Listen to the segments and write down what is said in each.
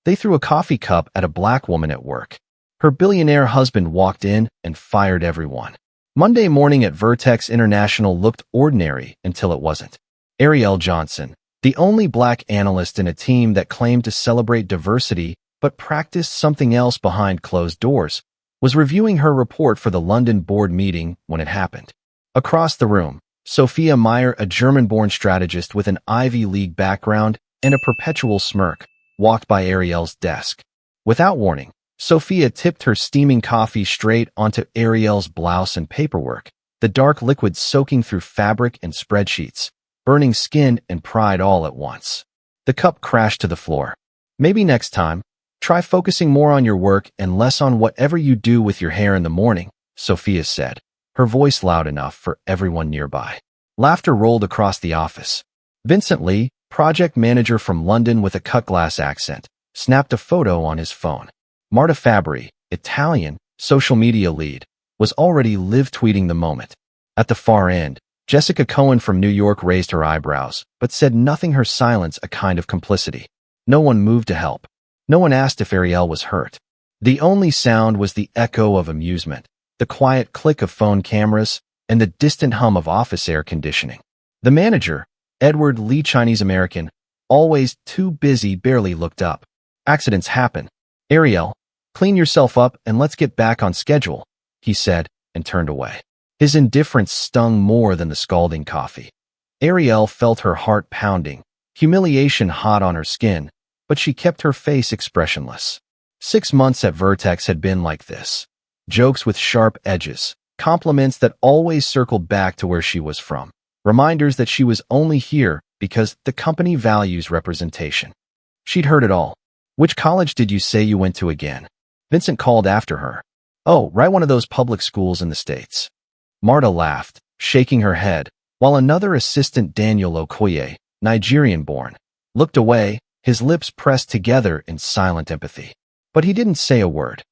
They threw a coffee cup at a black woman at work. Her billionaire husband walked in and fired everyone. Monday morning at Vertex International looked ordinary until it wasn't. Ariel Johnson, the only black analyst in a team that claimed to celebrate diversity but practiced something else behind closed doors, was reviewing her report for the London board meeting when it happened. Across the room, Sophia Meyer, a German-born strategist with an Ivy League background and a perpetual smirk, walked by Ariel's desk. Without warning, Sophia tipped her steaming coffee straight onto Ariel's blouse and paperwork, the dark liquid soaking through fabric and spreadsheets, burning skin and pride all at once. The cup crashed to the floor. Maybe next time, try focusing more on your work and less on whatever you do with your hair in the morning, Sophia said, her voice loud enough for everyone nearby. Laughter rolled across the office. Vincent Lee, project manager from London with a cut-glass accent, snapped a photo on his phone. Marta Fabbri, Italian, social media lead, was already live-tweeting the moment. At the far end, Jessica Cohen from New York raised her eyebrows, but said nothing, her silence a kind of complicity. No one moved to help. No one asked if Ariel was hurt. The only sound was the echo of amusement, the quiet click of phone cameras, and the distant hum of office air conditioning. The manager, Edward Lee, Chinese-American, always too busy, barely looked up. Accidents happen. Ariel, clean yourself up and let's get back on schedule, he said, and turned away. His indifference stung more than the scalding coffee. Ariel felt her heart pounding, humiliation hot on her skin, but she kept her face expressionless. 6 months at Vertex had been like this. Jokes with sharp edges, compliments that always circled back to where she was from, reminders that she was only here because the company values representation. She'd heard it all. Which college did you say you went to again? Vincent called after her. Oh, right, one of those public schools in the States. Marta laughed, shaking her head, while another assistant, Daniel Okoye, Nigerian-born, looked away, his lips pressed together in silent empathy. But he didn't say a word.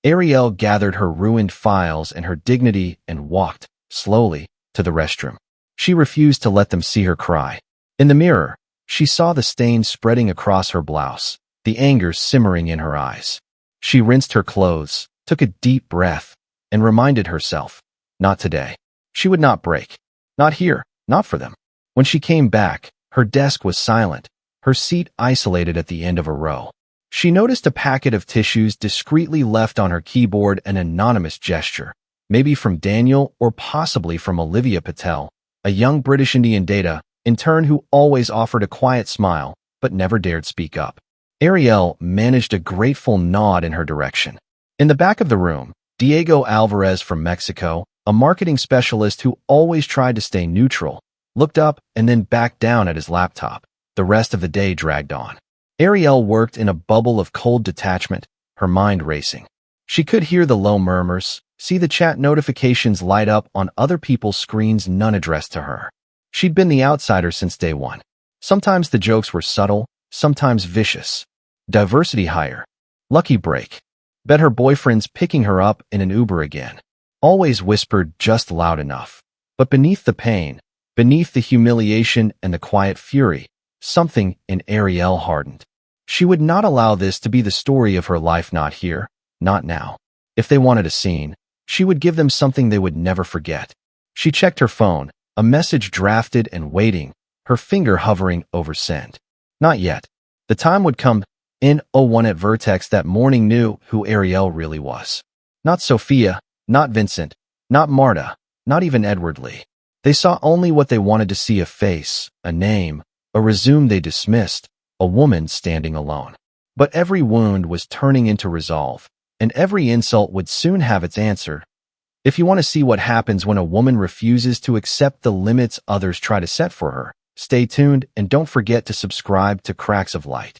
Ariel gathered her ruined files and her dignity and walked, slowly, to the restroom. She refused to let them see her cry. In the mirror, she saw the stain spreading across her blouse, the anger simmering in her eyes. She rinsed her clothes, took a deep breath, and reminded herself, not today. She would not break. Not here, not for them. When she came back, her desk was silent, her seat isolated at the end of a row. She noticed a packet of tissues discreetly left on her keyboard, an anonymous gesture, maybe from Daniel or possibly from Olivia Patel, a young British Indian data intern who always offered a quiet smile but never dared speak up. Ariel managed a grateful nod in her direction. In the back of the room, Diego Alvarez from Mexico, a marketing specialist who always tried to stay neutral, looked up and then backed down at his laptop. The rest of the day dragged on. Ariel worked in a bubble of cold detachment, her mind racing. She could hear the low murmurs, see the chat notifications light up on other people's screens, none addressed to her. She'd been the outsider since day one. Sometimes the jokes were subtle, sometimes vicious. Diversity hire. Lucky break. Bet her boyfriend's picking her up in an Uber again. Always whispered just loud enough. But beneath the pain, beneath the humiliation and the quiet fury, something in Ariel hardened. She would not allow this to be the story of her life, not here, not now. If they wanted a scene, she would give them something they would never forget. She checked her phone, a message drafted and waiting, her finger hovering over send. Not yet. The time would come. N01 at Vertex that morning knew who Ariel really was. Not Sophia, not Vincent, not Marta, not even Edward Lee. They saw only what they wanted to see: a face, a name, a resume they dismissed, a woman standing alone. But every wound was turning into resolve, and every insult would soon have its answer. If you want to see what happens when a woman refuses to accept the limits others try to set for her, stay tuned and don't forget to subscribe to Cracks of Light.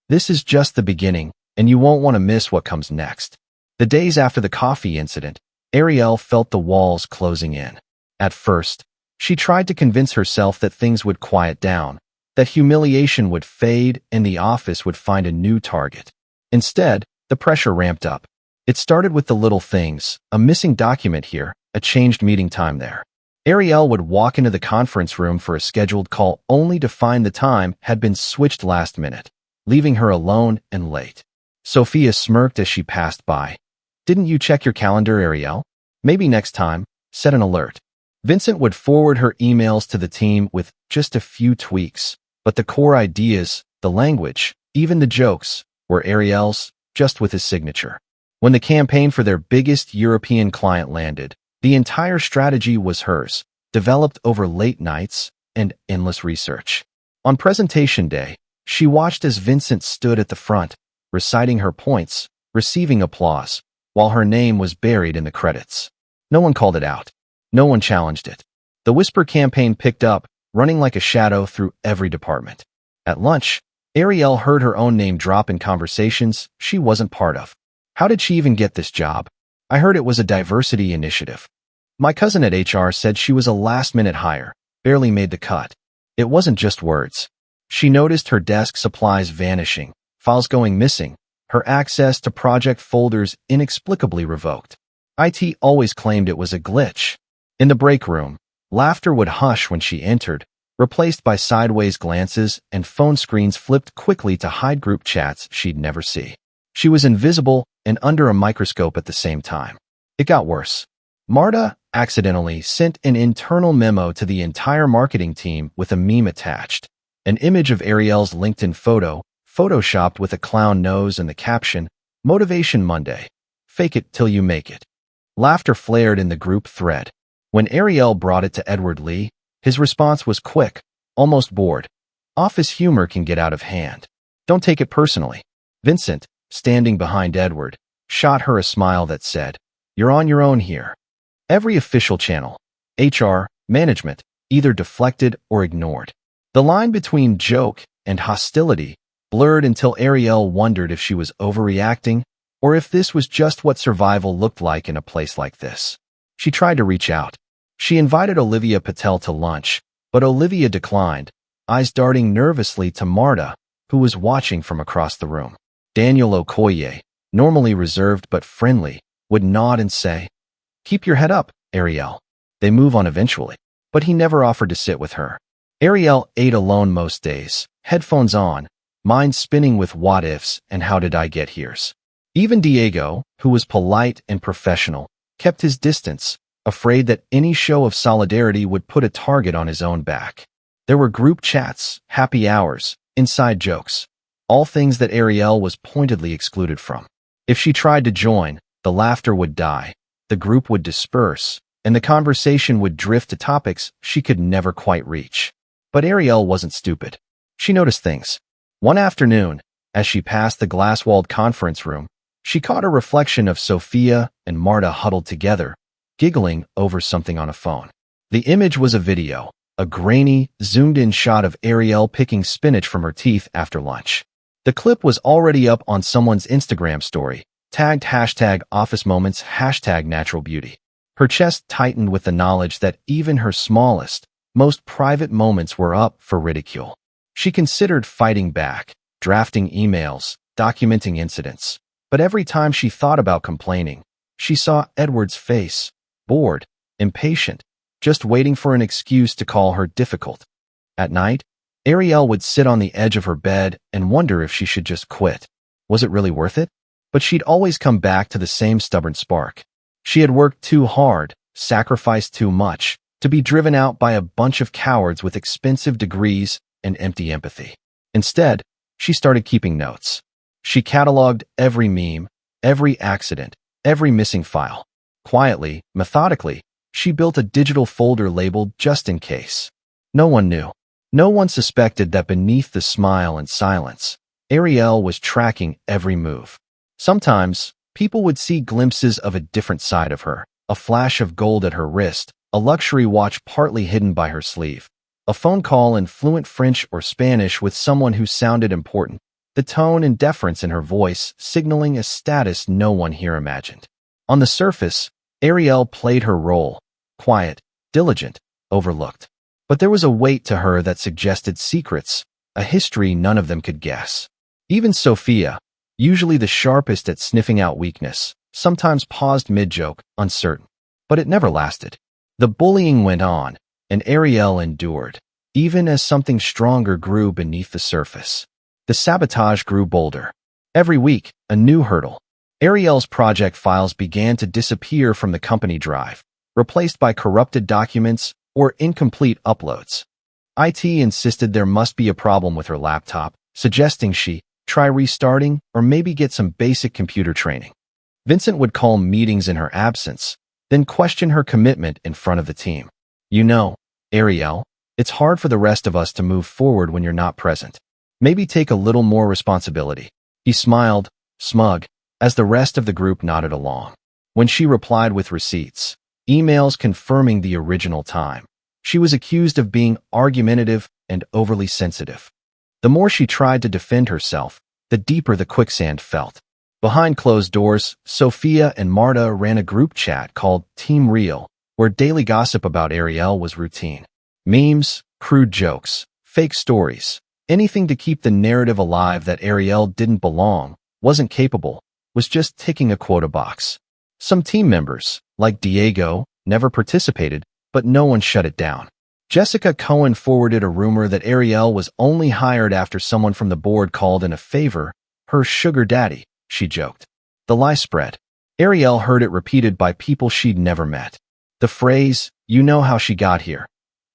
This is just the beginning, and you won't want to miss what comes next. The days after the coffee incident, Ariel felt the walls closing in. At first, she tried to convince herself that things would quiet down, that humiliation would fade and the office would find a new target. Instead, the pressure ramped up. It started with the little things: a missing document here, a changed meeting time there. Ariel would walk into the conference room for a scheduled call only to find the time had been switched last minute. leaving her alone and late. Sophia smirked as she passed by. "Didn't you check your calendar, Ariel? Maybe next time. Set an alert." Vincent would forward her emails to the team with just a few tweaks, but the core ideas, the language, even the jokes, were Ariel's, just with his signature. When the campaign for their biggest European client landed, the entire strategy was hers, developed over late nights and endless research. On presentation day, she watched as Vincent stood at the front, reciting her points, receiving applause, while her name was buried in the credits. No one called it out. No one challenged it. The Whisper campaign picked up, running like a shadow through every department. At lunch, Ariel heard her own name drop in conversations she wasn't part of. "How did she even get this job? I heard it was a diversity initiative. My cousin at HR said she was a last-minute hire, barely made the cut." It wasn't just words. She noticed her desk supplies vanishing, files going missing, her access to project folders inexplicably revoked. IT always claimed it was a glitch. In the break room, laughter would hush when she entered, replaced by sideways glances, and phone screens flipped quickly to hide group chats she'd never see. She was invisible and under a microscope at the same time. It got worse. Marta accidentally sent an internal memo to the entire marketing team with a meme attached. An image of Ariel's LinkedIn photo, photoshopped with a clown nose and the caption, "Motivation Monday. Fake it till you make it." Laughter flared in the group thread. When Ariel brought it to Edward Lee, his response was quick, almost bored. "Office humor can get out of hand. Don't take it personally." Vincent, standing behind Edward, shot her a smile that said, "You're on your own here." Every official channel, HR, management, either deflected or ignored. The line between joke and hostility blurred until Ariel wondered if she was overreacting or if this was just what survival looked like in a place like this. She tried to reach out. She invited Olivia Patel to lunch, but Olivia declined, eyes darting nervously to Marta, who was watching from across the room. Daniel Okoye, normally reserved but friendly, would nod and say, "Keep your head up, Ariel. They move on eventually." But he never offered to sit with her. Ariel ate alone most days, headphones on, mind spinning with what-ifs and how did I get here's. Even Diego, who was polite and professional, kept his distance, afraid that any show of solidarity would put a target on his own back. There were group chats, happy hours, inside jokes, all things that Ariel was pointedly excluded from. If she tried to join, the laughter would die, the group would disperse, and the conversation would drift to topics she could never quite reach. But Ariel wasn't stupid. She noticed things. One afternoon, as she passed the glass-walled conference room, she caught a reflection of Sophia and Marta huddled together, giggling over something on a phone. The image was a video, a grainy, zoomed-in shot of Ariel picking spinach from her teeth after lunch. The clip was already up on someone's Instagram story, tagged #OfficeMoments, #NaturalBeauty. Her chest tightened with the knowledge that even her smallest, most private moments were up for ridicule. She considered fighting back, drafting emails, documenting incidents. But every time she thought about complaining, she saw Edward's face, bored, impatient, just waiting for an excuse to call her difficult. At night, Ariel would sit on the edge of her bed and wonder if she should just quit. Was it really worth it? But she'd always come back to the same stubborn spark. She had worked too hard, sacrificed too much, to be driven out by a bunch of cowards with expensive degrees and empty empathy. Instead, she started keeping notes. She cataloged every meme, every accident, every missing file. Quietly, methodically, she built a digital folder labeled just in case. No one knew. No one suspected that beneath the smile and silence, Ariel was tracking every move. Sometimes, people would see glimpses of a different side of her, a flash of gold at her wrist, a luxury watch partly hidden by her sleeve, a phone call in fluent French or Spanish with someone who sounded important, the tone and deference in her voice signaling a status no one here imagined. On the surface, Ariel played her role, quiet, diligent, overlooked. But there was a weight to her that suggested secrets, a history none of them could guess. Even Sophia, usually the sharpest at sniffing out weakness, sometimes paused mid-joke, uncertain. But it never lasted. The bullying went on, and Ariel endured, even as something stronger grew beneath the surface. The sabotage grew bolder. Every week, a new hurdle. Ariel's project files began to disappear from the company drive, replaced by corrupted documents or incomplete uploads. IT insisted there must be a problem with her laptop, suggesting she try restarting or maybe get some basic computer training. Vincent would call meetings in her absence, then question her commitment in front of the team. You know, Ariel, it's hard for the rest of us to move forward when you're not present. Maybe take a little more responsibility. He smiled, smug, as the rest of the group nodded along. When she replied with receipts, emails confirming the original time, she was accused of being argumentative and overly sensitive. The more she tried to defend herself, the deeper the quicksand felt. Behind closed doors, Sophia and Marta ran a group chat called Team Real, where daily gossip about Ariel was routine. Memes, crude jokes, fake stories, anything to keep the narrative alive that Ariel didn't belong, wasn't capable, was just ticking a quota box. Some team members, like Diego, never participated, but no one shut it down. Jessica Cohen forwarded a rumor that Ariel was only hired after someone from the board called in a favor, her sugar daddy, she joked. The lie spread. Ariel heard it repeated by people she'd never met. The phrase, "You know how she got here,"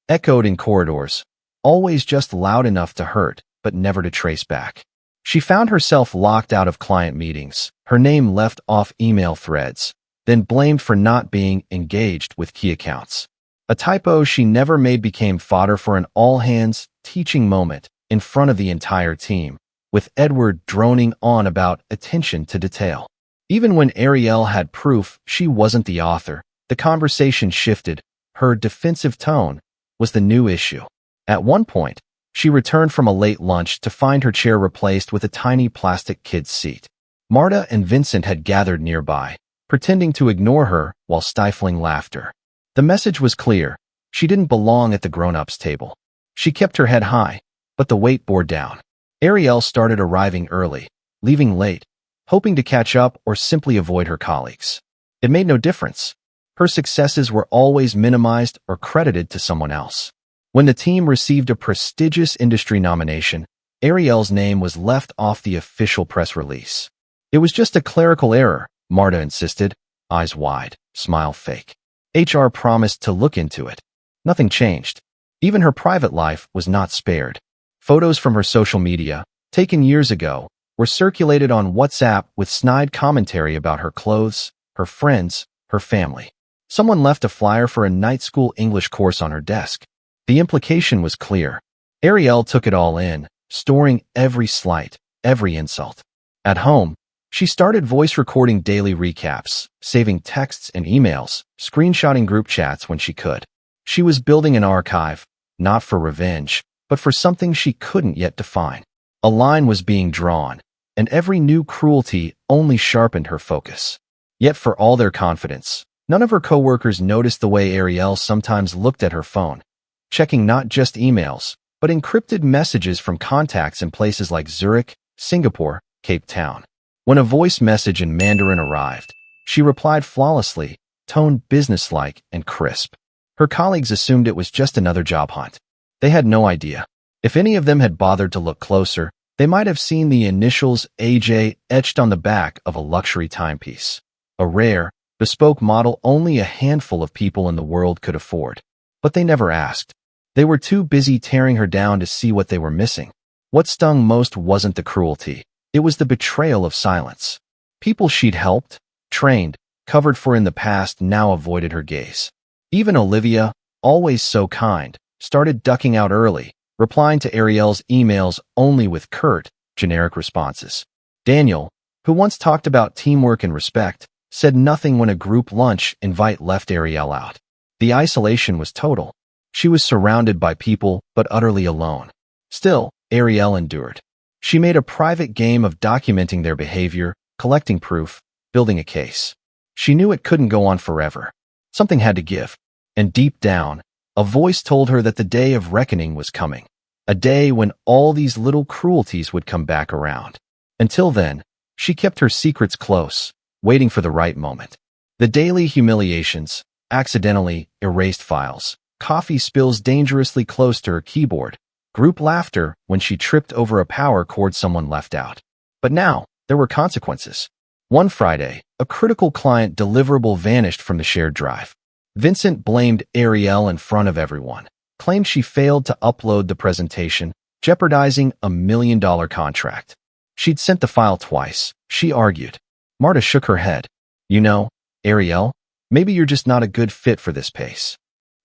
echoed in corridors, always just loud enough to hurt, but never to trace back. She found herself locked out of client meetings, her name left off email threads, then blamed for not being engaged with key accounts. A typo she never made became fodder for an all-hands teaching moment in front of the entire team, with Edward droning on about attention to detail. Even when Ariel had proof she wasn't the author, the conversation shifted. Her defensive tone was the new issue. At one point, she returned from a late lunch to find her chair replaced with a tiny plastic kid's seat. Marta and Vincent had gathered nearby, pretending to ignore her while stifling laughter. The message was clear. She didn't belong at the grown-ups table. She kept her head high, but the weight bore down. Ariel started arriving early, leaving late, hoping to catch up or simply avoid her colleagues. It made no difference. Her successes were always minimized or credited to someone else. When the team received a prestigious industry nomination, Ariel's name was left off the official press release. It was just a clerical error, Marta insisted, eyes wide, smile fake. HR promised to look into it. Nothing changed. Even her private life was not spared. Photos from her social media, taken years ago, were circulated on WhatsApp with snide commentary about her clothes, her friends, her family. Someone left a flyer for a night school English course on her desk. The implication was clear. Ariel took it all in, storing every slight, every insult. At home, she started voice recording daily recaps, saving texts and emails, screenshotting group chats when she could. She was building an archive, not for revenge, but for something she couldn't yet define. A line was being drawn, and every new cruelty only sharpened her focus. Yet for all their confidence, none of her coworkers noticed the way Ariel sometimes looked at her phone, checking not just emails, but encrypted messages from contacts in places like Zurich, Singapore, Cape Town. When a voice message in Mandarin arrived, she replied flawlessly, tone businesslike and crisp. Her colleagues assumed it was just another job hunt. They had no idea. If any of them had bothered to look closer, they might have seen the initials AJ etched on the back of a luxury timepiece. A rare, bespoke model only a handful of people in the world could afford. But they never asked. They were too busy tearing her down to see what they were missing. What stung most wasn't the cruelty. It was the betrayal of silence. People she'd helped, trained, covered for in the past now avoided her gaze. Even Olivia, always so kind, started ducking out early, replying to Ariel's emails only with curt, generic responses. Daniel, who once talked about teamwork and respect, said nothing when a group lunch invite left Ariel out. The isolation was total. She was surrounded by people, but utterly alone. Still, Ariel endured. She made a private game of documenting their behavior, collecting proof, building a case. She knew it couldn't go on forever. Something had to give. And deep down, a voice told her that the day of reckoning was coming. A day when all these little cruelties would come back around. Until then, she kept her secrets close, waiting for the right moment. The daily humiliations, accidentally erased files, coffee spills dangerously close to her keyboard, Group laughter when she tripped over a power cord someone left out. But now, there were consequences. One Friday, a critical client deliverable vanished from the shared drive. Vincent blamed Ariel in front of everyone, claimed she failed to upload the presentation, jeopardizing a $1 million contract. She'd sent the file twice, she argued. Marta shook her head. You know, Ariel, maybe you're just not a good fit for this pace.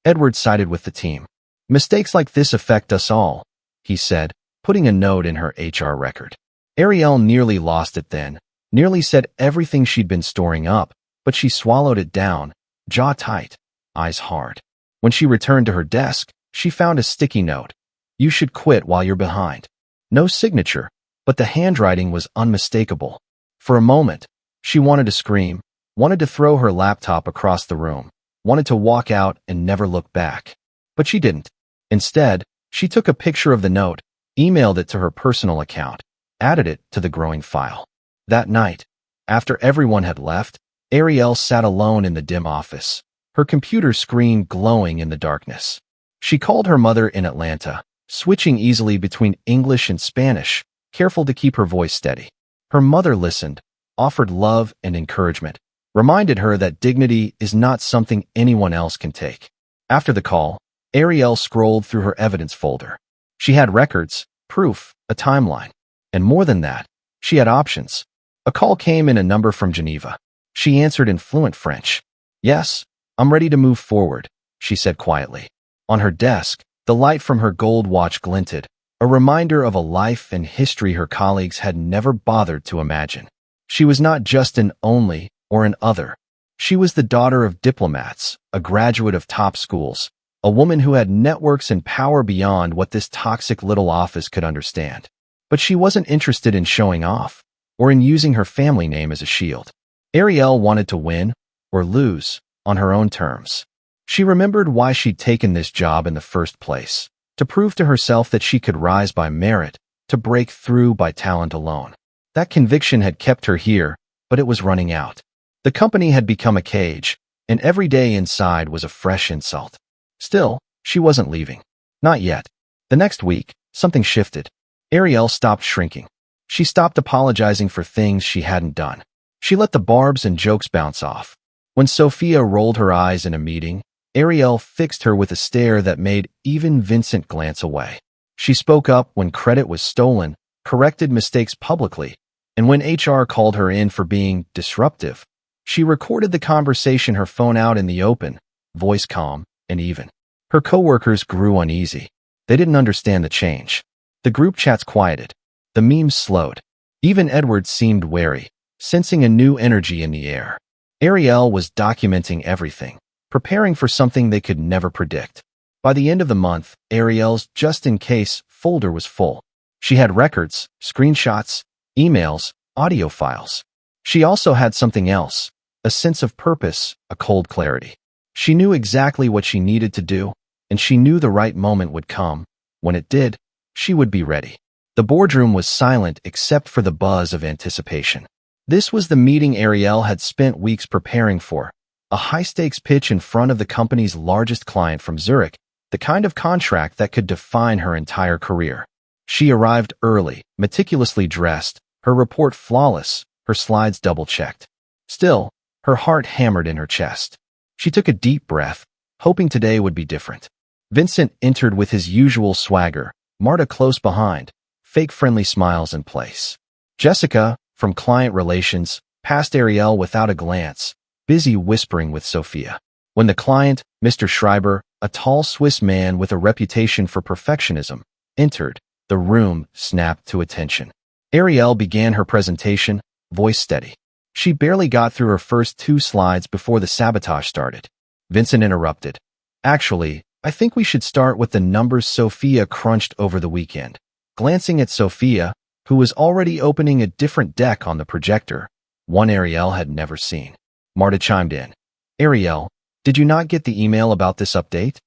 Edward sided with the team. Mistakes like this affect us all, he said, putting a note in her HR record. Ariel nearly lost it then, nearly said everything she'd been storing up, but she swallowed it down, jaw tight, eyes hard. When she returned to her desk, she found a sticky note. You should quit while you're behind. No signature, but the handwriting was unmistakable. For a moment, she wanted to scream, wanted to throw her laptop across the room, wanted to walk out and never look back. But she didn't. Instead, she took a picture of the note, emailed it to her personal account, added it to the growing file. That night, after everyone had left, Ariel sat alone in the dim office, her computer screen glowing in the darkness. She called her mother in Atlanta, switching easily between English and Spanish, careful to keep her voice steady. Her mother listened, offered love and encouragement, reminded her that dignity is not something anyone else can take. After the call, Ariel scrolled through her evidence folder. She had records, proof, a timeline. And more than that, she had options. A call came in a number from Geneva. She answered in fluent French. Yes, I'm ready to move forward, she said quietly. On her desk, the light from her gold watch glinted, a reminder of a life and history her colleagues had never bothered to imagine. She was not just an only or an other. She was the daughter of diplomats, a graduate of top schools, a woman who had networks and power beyond what this toxic little office could understand. But she wasn't interested in showing off, or in using her family name as a shield. Ariel wanted to win, or lose, on her own terms. She remembered why she'd taken this job in the first place, to prove to herself that she could rise by merit, to break through by talent alone. That conviction had kept her here, but it was running out. The company had become a cage, and every day inside was a fresh insult. Still, she wasn't leaving. Not yet. The next week, something shifted. Ariel stopped shrinking. She stopped apologizing for things she hadn't done. She let the barbs and jokes bounce off. When Sophia rolled her eyes in a meeting, Ariel fixed her with a stare that made even Vincent glance away. She spoke up when credit was stolen, corrected mistakes publicly, and when HR called her in for being disruptive, she recorded the conversation, her phone out in the open, voice calm and even. Her coworkers grew uneasy. They didn't understand the change. The group chats quieted. The memes slowed. Even Edward seemed wary, sensing a new energy in the air. Ariel was documenting everything, preparing for something they could never predict. By the end of the month, Ariel's just-in-case folder was full. She had records, screenshots, emails, audio files. She also had something else, a sense of purpose, a cold clarity. She knew exactly what she needed to do, and she knew the right moment would come. When it did, she would be ready. The boardroom was silent except for the buzz of anticipation. This was the meeting Ariel had spent weeks preparing for, a high-stakes pitch in front of the company's largest client from Zurich, the kind of contract that could define her entire career. She arrived early, meticulously dressed, her report flawless, her slides double-checked. Still, her heart hammered in her chest. She took a deep breath, hoping today would be different. Vincent entered with his usual swagger, Marta close behind, fake friendly smiles in place. Jessica, from client relations, passed Ariel without a glance, busy whispering with Sophia. When the client, Mr. Schreiber, a tall Swiss man with a reputation for perfectionism, entered, the room snapped to attention. Ariel began her presentation, voice steady. She barely got through her first 2 slides before the sabotage started. Vincent interrupted. Actually, I think we should start with the numbers Sophia crunched over the weekend. Glancing at Sophia, who was already opening a different deck on the projector, one Ariel had never seen. Marta chimed in. Ariel, did you not get the email about this update?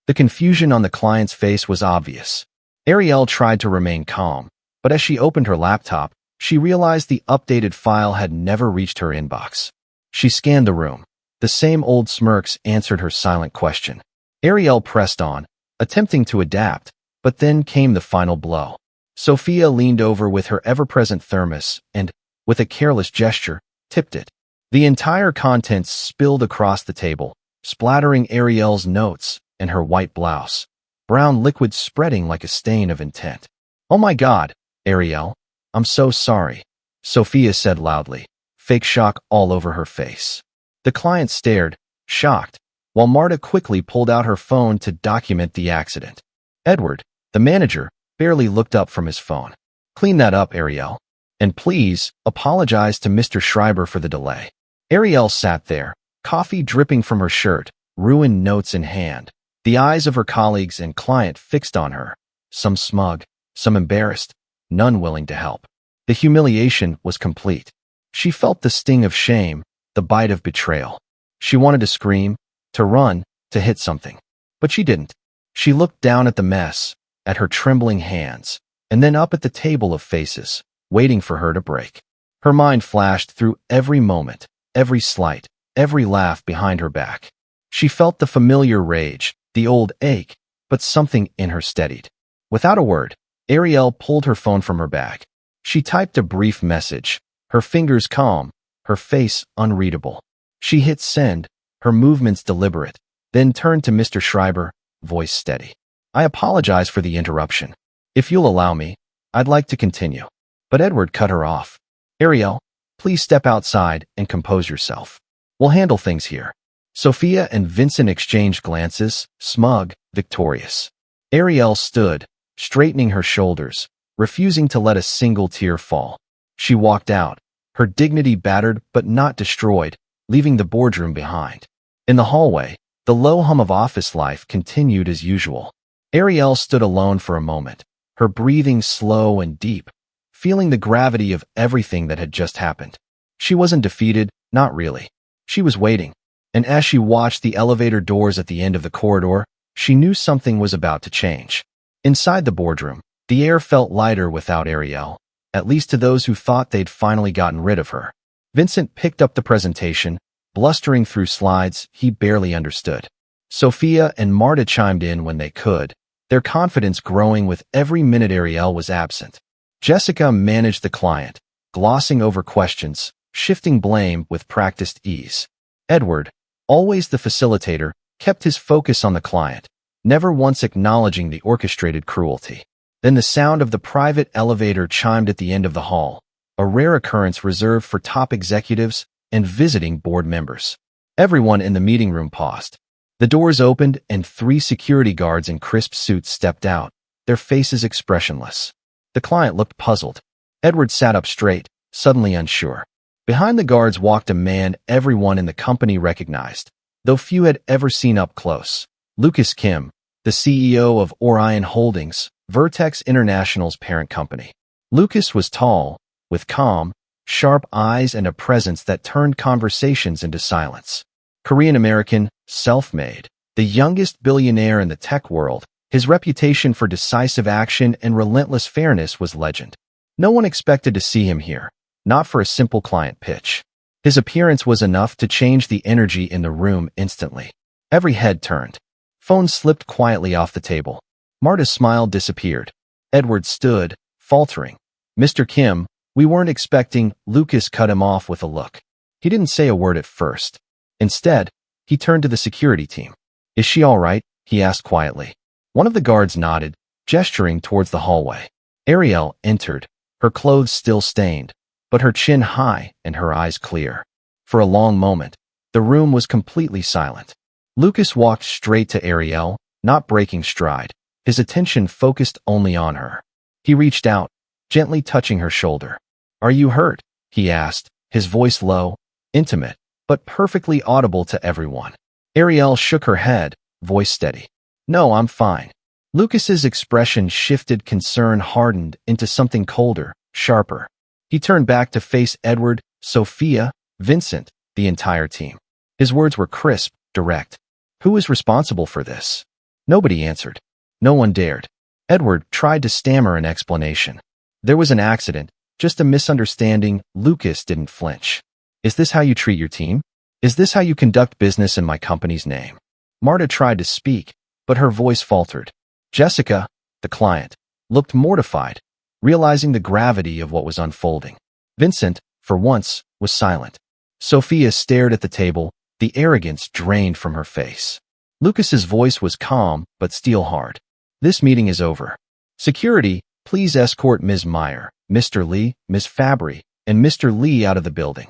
The confusion on the client's face was obvious. Ariel tried to remain calm, but as she opened her laptop, she realized the updated file had never reached her inbox. She scanned the room. The same old smirks answered her silent question. Ariel pressed on, attempting to adapt, But then came the final blow. Sophia leaned over with her ever-present thermos and, with a careless gesture, tipped it. The entire contents spilled across the table, splattering Ariel's notes and her white blouse, brown liquid spreading like a stain of intent. "Oh my God, Ariel, I'm so sorry," Sophia said loudly, fake shock all over her face. The client stared, shocked, while Marta quickly pulled out her phone to document the accident. Edward, the manager, barely looked up from his phone. "Clean that up, Ariel. And please, apologize to Mr. Schreiber for the delay." Ariel sat there, coffee dripping from her shirt, ruined notes in hand, the eyes of her colleagues and client fixed on her, some smug, some embarrassed, none willing to help. The humiliation was complete. She felt the sting of shame, the bite of betrayal. She wanted to scream, to run, to hit something. But she didn't. She looked down at the mess, at her trembling hands, and then up at the table of faces, waiting for her to break. Her mind flashed through every moment, every slight, every laugh behind her back. She felt the familiar rage, the old ache, but something in her steadied. Without a word, Ariel pulled her phone from her bag. She typed a brief message, her fingers calm, her face unreadable. She hit send, her movements deliberate, then turned to Mr. Schreiber, voice steady. "I apologize for the interruption. If you'll allow me, I'd like to continue." But Edward cut her off. "Ariel, please step outside and compose yourself. We'll handle things here." Sophia and Vincent exchanged glances, smug, victorious. Ariel stood, straightening her shoulders, refusing to let a single tear fall. She walked out, her dignity battered but not destroyed, leaving the boardroom behind. In the hallway, the low hum of office life continued as usual. Ariel stood alone for a moment, her breathing slow and deep, feeling the gravity of everything that had just happened. She wasn't defeated, not really. She was waiting, and as she watched the elevator doors at the end of the corridor, she knew something was about to change. Inside the boardroom, the air felt lighter without Ariel, at least to those who thought they'd finally gotten rid of her. Vincent picked up the presentation, blustering through slides he barely understood. Sophia and Marta chimed in when they could, their confidence growing with every minute Ariel was absent. Jessica managed the client, glossing over questions, shifting blame with practiced ease. Edward, always the facilitator, kept his focus on the client, never once acknowledging the orchestrated cruelty. Then the sound of the private elevator chimed at the end of the hall, a rare occurrence reserved for top executives and visiting board members. Everyone in the meeting room paused. The doors opened and 3 security guards in crisp suits stepped out, their faces expressionless. The client looked puzzled. Edward sat up straight, suddenly unsure. Behind the guards walked a man everyone in the company recognized, though few had ever seen up close. Lucas Kim, the CEO of Orion Holdings, Vertex International's parent company. Lucas was tall, with calm, sharp eyes and a presence that turned conversations into silence. Korean-American, self-made, the youngest billionaire in the tech world, his reputation for decisive action and relentless fairness was legend. No one expected to see him here, not for a simple client pitch. His appearance was enough to change the energy in the room instantly. Every head turned. Phones slipped quietly off the table. Marta's smile disappeared. Edward stood, faltering. "Mr. Kim, we weren't expecting," Lucas cut him off with a look. He didn't say a word at first. Instead, he turned to the security team. "Is she all right?" he asked quietly. One of the guards nodded, gesturing towards the hallway. Ariel entered, her clothes still stained, but her chin high and her eyes clear. For a long moment, the room was completely silent. Lucas walked straight to Ariel, not breaking stride, his attention focused only on her. He reached out, gently touching her shoulder. "Are you hurt?" he asked, his voice low, intimate, but perfectly audible to everyone. Ariel shook her head, voice steady. "No, I'm fine." Lucas's expression shifted, concern hardened into something colder, sharper. He turned back to face Edward, Sophia, Vincent, the entire team. His words were crisp, direct. "Who is responsible for this?" Nobody answered. No one dared. Edward tried to stammer an explanation. "There was an accident, just a misunderstanding." Lucas didn't flinch. "Is this how you treat your team? Is this how you conduct business in my company's name?" Marta tried to speak, but her voice faltered. "Jessica, the client, looked mortified, realizing the gravity of what was unfolding. Vincent, for once, was silent. Sophia stared at the table, the arrogance drained from her face. Lucas's voice was calm but steel-hard. "This meeting is over. Security, please escort Ms. Meyer, Mr. Lee, Ms. Fabry, and Mr. Lee out of the building."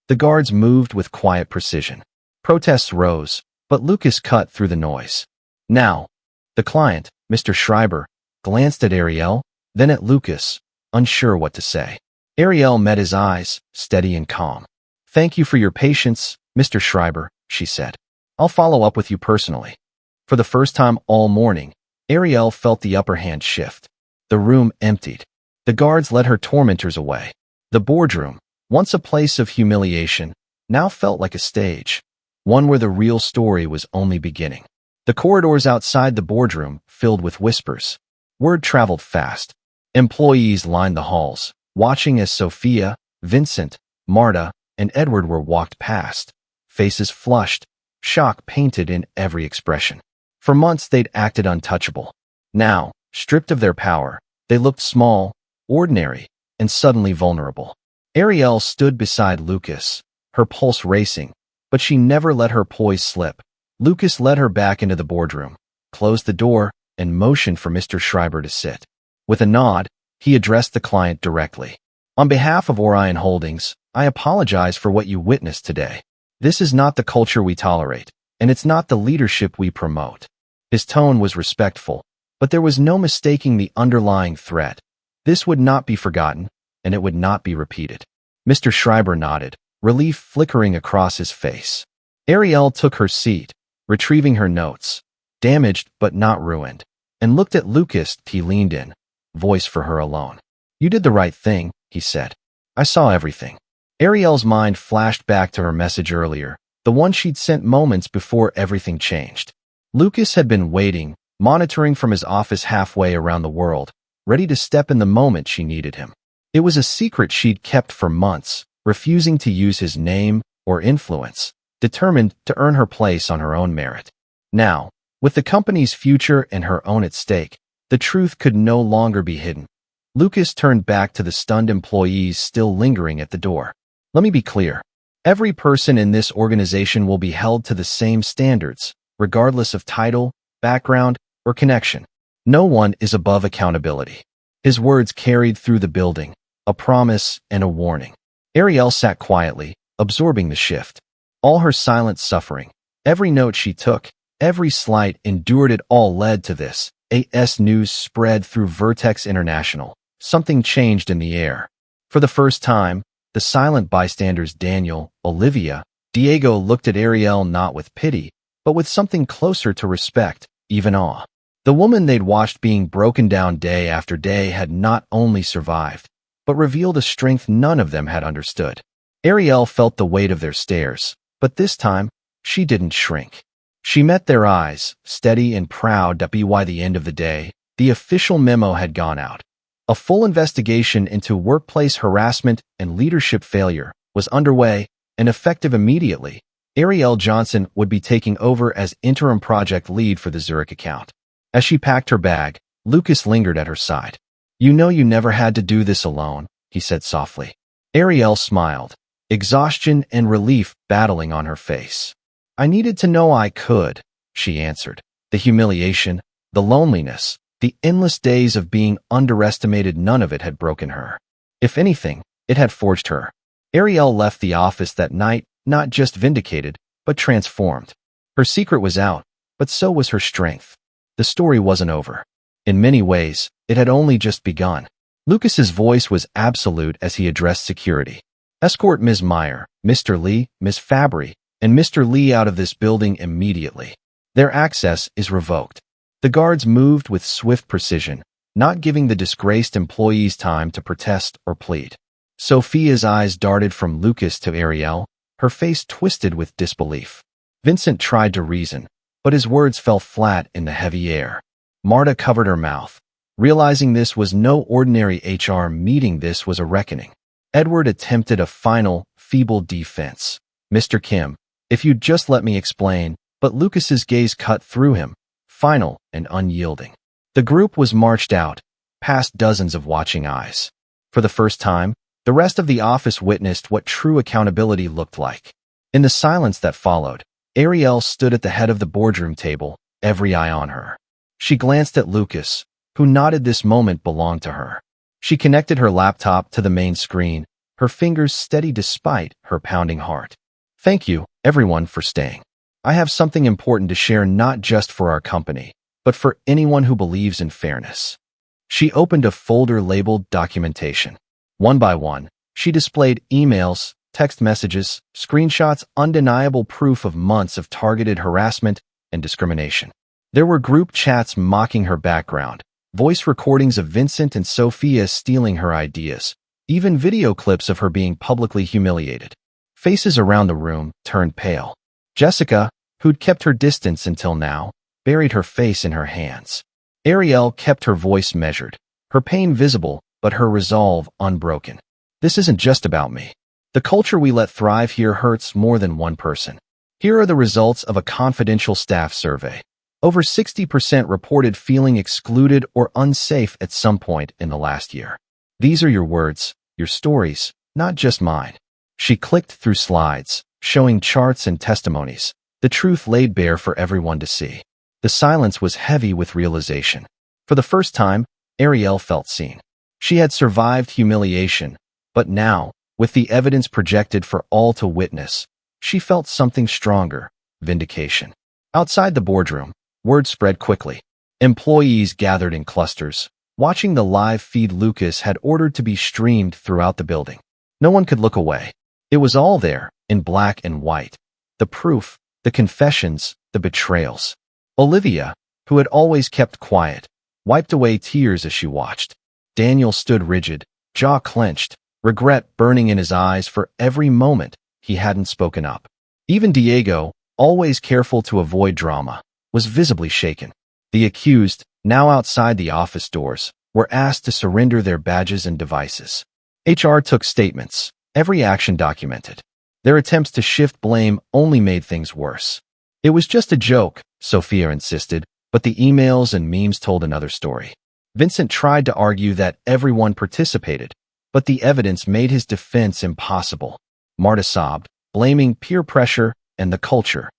The guards moved with quiet precision. Protests rose, but Lucas cut through the noise. "Now." The client, Mr. Schreiber, glanced at Ariel, then at Lucas, unsure what to say. Ariel met his eyes, steady and calm. "Thank you for your patience, Mr. Schreiber," she said. "I'll follow up with you personally." For the first time all morning, Ariel felt the upper hand shift. The room emptied. The guards led her tormentors away. The boardroom, once a place of humiliation, now felt like a stage, one where the real story was only beginning. The corridors outside the boardroom filled with whispers. Word traveled fast. Employees lined the halls, watching as Sophia, Vincent, Marta, and Edward were walked past, faces flushed, shock painted in every expression. For months they'd acted untouchable. Now, stripped of their power, they looked small, ordinary, and suddenly vulnerable. Ariel stood beside Lucas, her pulse racing, but she never let her poise slip. Lucas led her back into the boardroom, closed the door, and motioned for Mr. Schreiber to sit. With a nod, he addressed the client directly. "On behalf of Orion Holdings, I apologize for what you witnessed today. This is not the culture we tolerate, and it's not the leadership we promote." His tone was respectful, but there was no mistaking the underlying threat. This would not be forgotten, and it would not be repeated. Mr. Schreiber nodded, relief flickering across his face. Ariel took her seat, retrieving her notes, damaged but not ruined, and looked at Lucas. He leaned in, voice for her alone. "You did the right thing," he said. "I saw everything." Ariel's mind flashed back to her message earlier, the one she'd sent moments before everything changed. Lucas had been waiting, monitoring from his office halfway around the world, ready to step in the moment she needed him. It was a secret she'd kept for months, refusing to use his name or influence, determined to earn her place on her own merit. Now, with the company's future and her own at stake, the truth could no longer be hidden. Lucas turned back to the stunned employees still lingering at the door. "Let me be clear. Every person in this organization will be held to the same standards, regardless of title, background, or connection. No one is above accountability." His words carried through the building, a promise and a warning. Ariel sat quietly, absorbing the shift. All her silent suffering, every note she took, every slight endured, it all led to this. AS news spread through Vertex International. Something changed in the air. For the first time, the silent bystanders Daniel, Olivia, Diego looked at Ariel not with pity, but with something closer to respect, even awe. The woman they'd watched being broken down day after day had not only survived, but revealed a strength none of them had understood. Ariel felt the weight of their stares, but this time, she didn't shrink. She met their eyes, steady and proud. By the end of the day, the official memo had gone out. A full investigation into workplace harassment and leadership failure was underway and effective immediately. Ariel Johnson would be taking over as interim project lead for the Zurich account. As she packed her bag, Lucas lingered at her side. "You know you never had to do this alone," he said softly. Ariel smiled, exhaustion and relief battling on her face. "I needed to know I could," she answered. The humiliation, the loneliness, the endless days of being underestimated, none of it had broken her. If anything, it had forged her. Ariel left the office that night, not just vindicated, but transformed. Her secret was out, but so was her strength. The story wasn't over. In many ways, it had only just begun. Lucas's voice was absolute as he addressed security. "Escort Ms. Meyer, Mr. Lee, Ms. Fabry, and Mr. Lee out of this building immediately. Their access is revoked." The guards moved with swift precision, not giving the disgraced employees time to protest or plead. Sophia's eyes darted from Lucas to Ariel, her face twisted with disbelief. Vincent tried to reason, but his words fell flat in the heavy air. Marta covered her mouth, realizing this was no ordinary HR meeting. This was a reckoning. Edward attempted a final, feeble defense. "Mr. Kim, if you'd just let me explain," but Lucas's gaze cut through him, final and unyielding. The group was marched out, past dozens of watching eyes. For the first time, the rest of the office witnessed what true accountability looked like. In the silence that followed, Ariel stood at the head of the boardroom table, every eye on her. She glanced at Lucas, who nodded this moment belonged to her. She connected her laptop to the main screen, her fingers steady despite her pounding heart. Thank you, everyone, for staying. I have something important to share, not just for our company, but for anyone who believes in fairness. She opened a folder labeled Documentation. One by one, she displayed emails, text messages, screenshots, undeniable proof of months of targeted harassment and discrimination. There were group chats mocking her background, voice recordings of Vincent and Sophia stealing her ideas, even video clips of her being publicly humiliated. Faces around the room turned pale. Jessica, who'd kept her distance until now, buried her face in her hands. Ariel kept her voice measured, her pain visible, but her resolve unbroken. This isn't just about me. The culture we let thrive here hurts more than one person. Here are the results of a confidential staff survey. Over 60% reported feeling excluded or unsafe at some point in the last year. These are your words, your stories, not just mine. She clicked through slides, showing charts and testimonies, the truth laid bare for everyone to see. The silence was heavy with realization. For the first time, Ariel felt seen. She had survived humiliation, but now, with the evidence projected for all to witness, she felt something stronger, vindication. Outside the boardroom, word spread quickly. Employees gathered in clusters, watching the live feed Lucas had ordered to be streamed throughout the building. No one could look away. It was all there, in black and white. The proof, the confessions, the betrayals. Olivia, who had always kept quiet, wiped away tears as she watched. Daniel stood rigid, jaw clenched, regret burning in his eyes for every moment he hadn't spoken up. Even Diego, always careful to avoid drama, was visibly shaken. The accused, now outside the office doors, were asked to surrender their badges and devices. HR took statements, every action documented. Their attempts to shift blame only made things worse. It was just a joke, Sophia insisted, but the emails and memes told another story. Vincent tried to argue that everyone participated, but the evidence made his defense impossible. Marta sobbed, blaming peer pressure and the culture.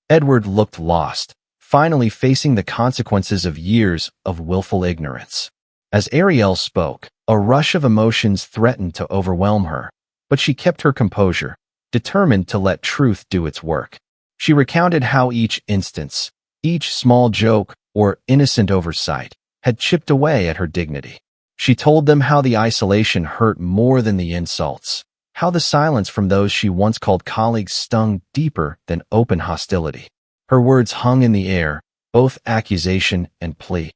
Edward looked lost, finally facing the consequences of years of willful ignorance. As Ariel spoke, a rush of emotions threatened to overwhelm her, but she kept her composure, determined to let truth do its work. She recounted how each instance, each small joke or innocent oversight, had chipped away at her dignity. She told them how the isolation hurt more than the insults, how the silence from those she once called colleagues stung deeper than open hostility. Her words hung in the air, both accusation and plea.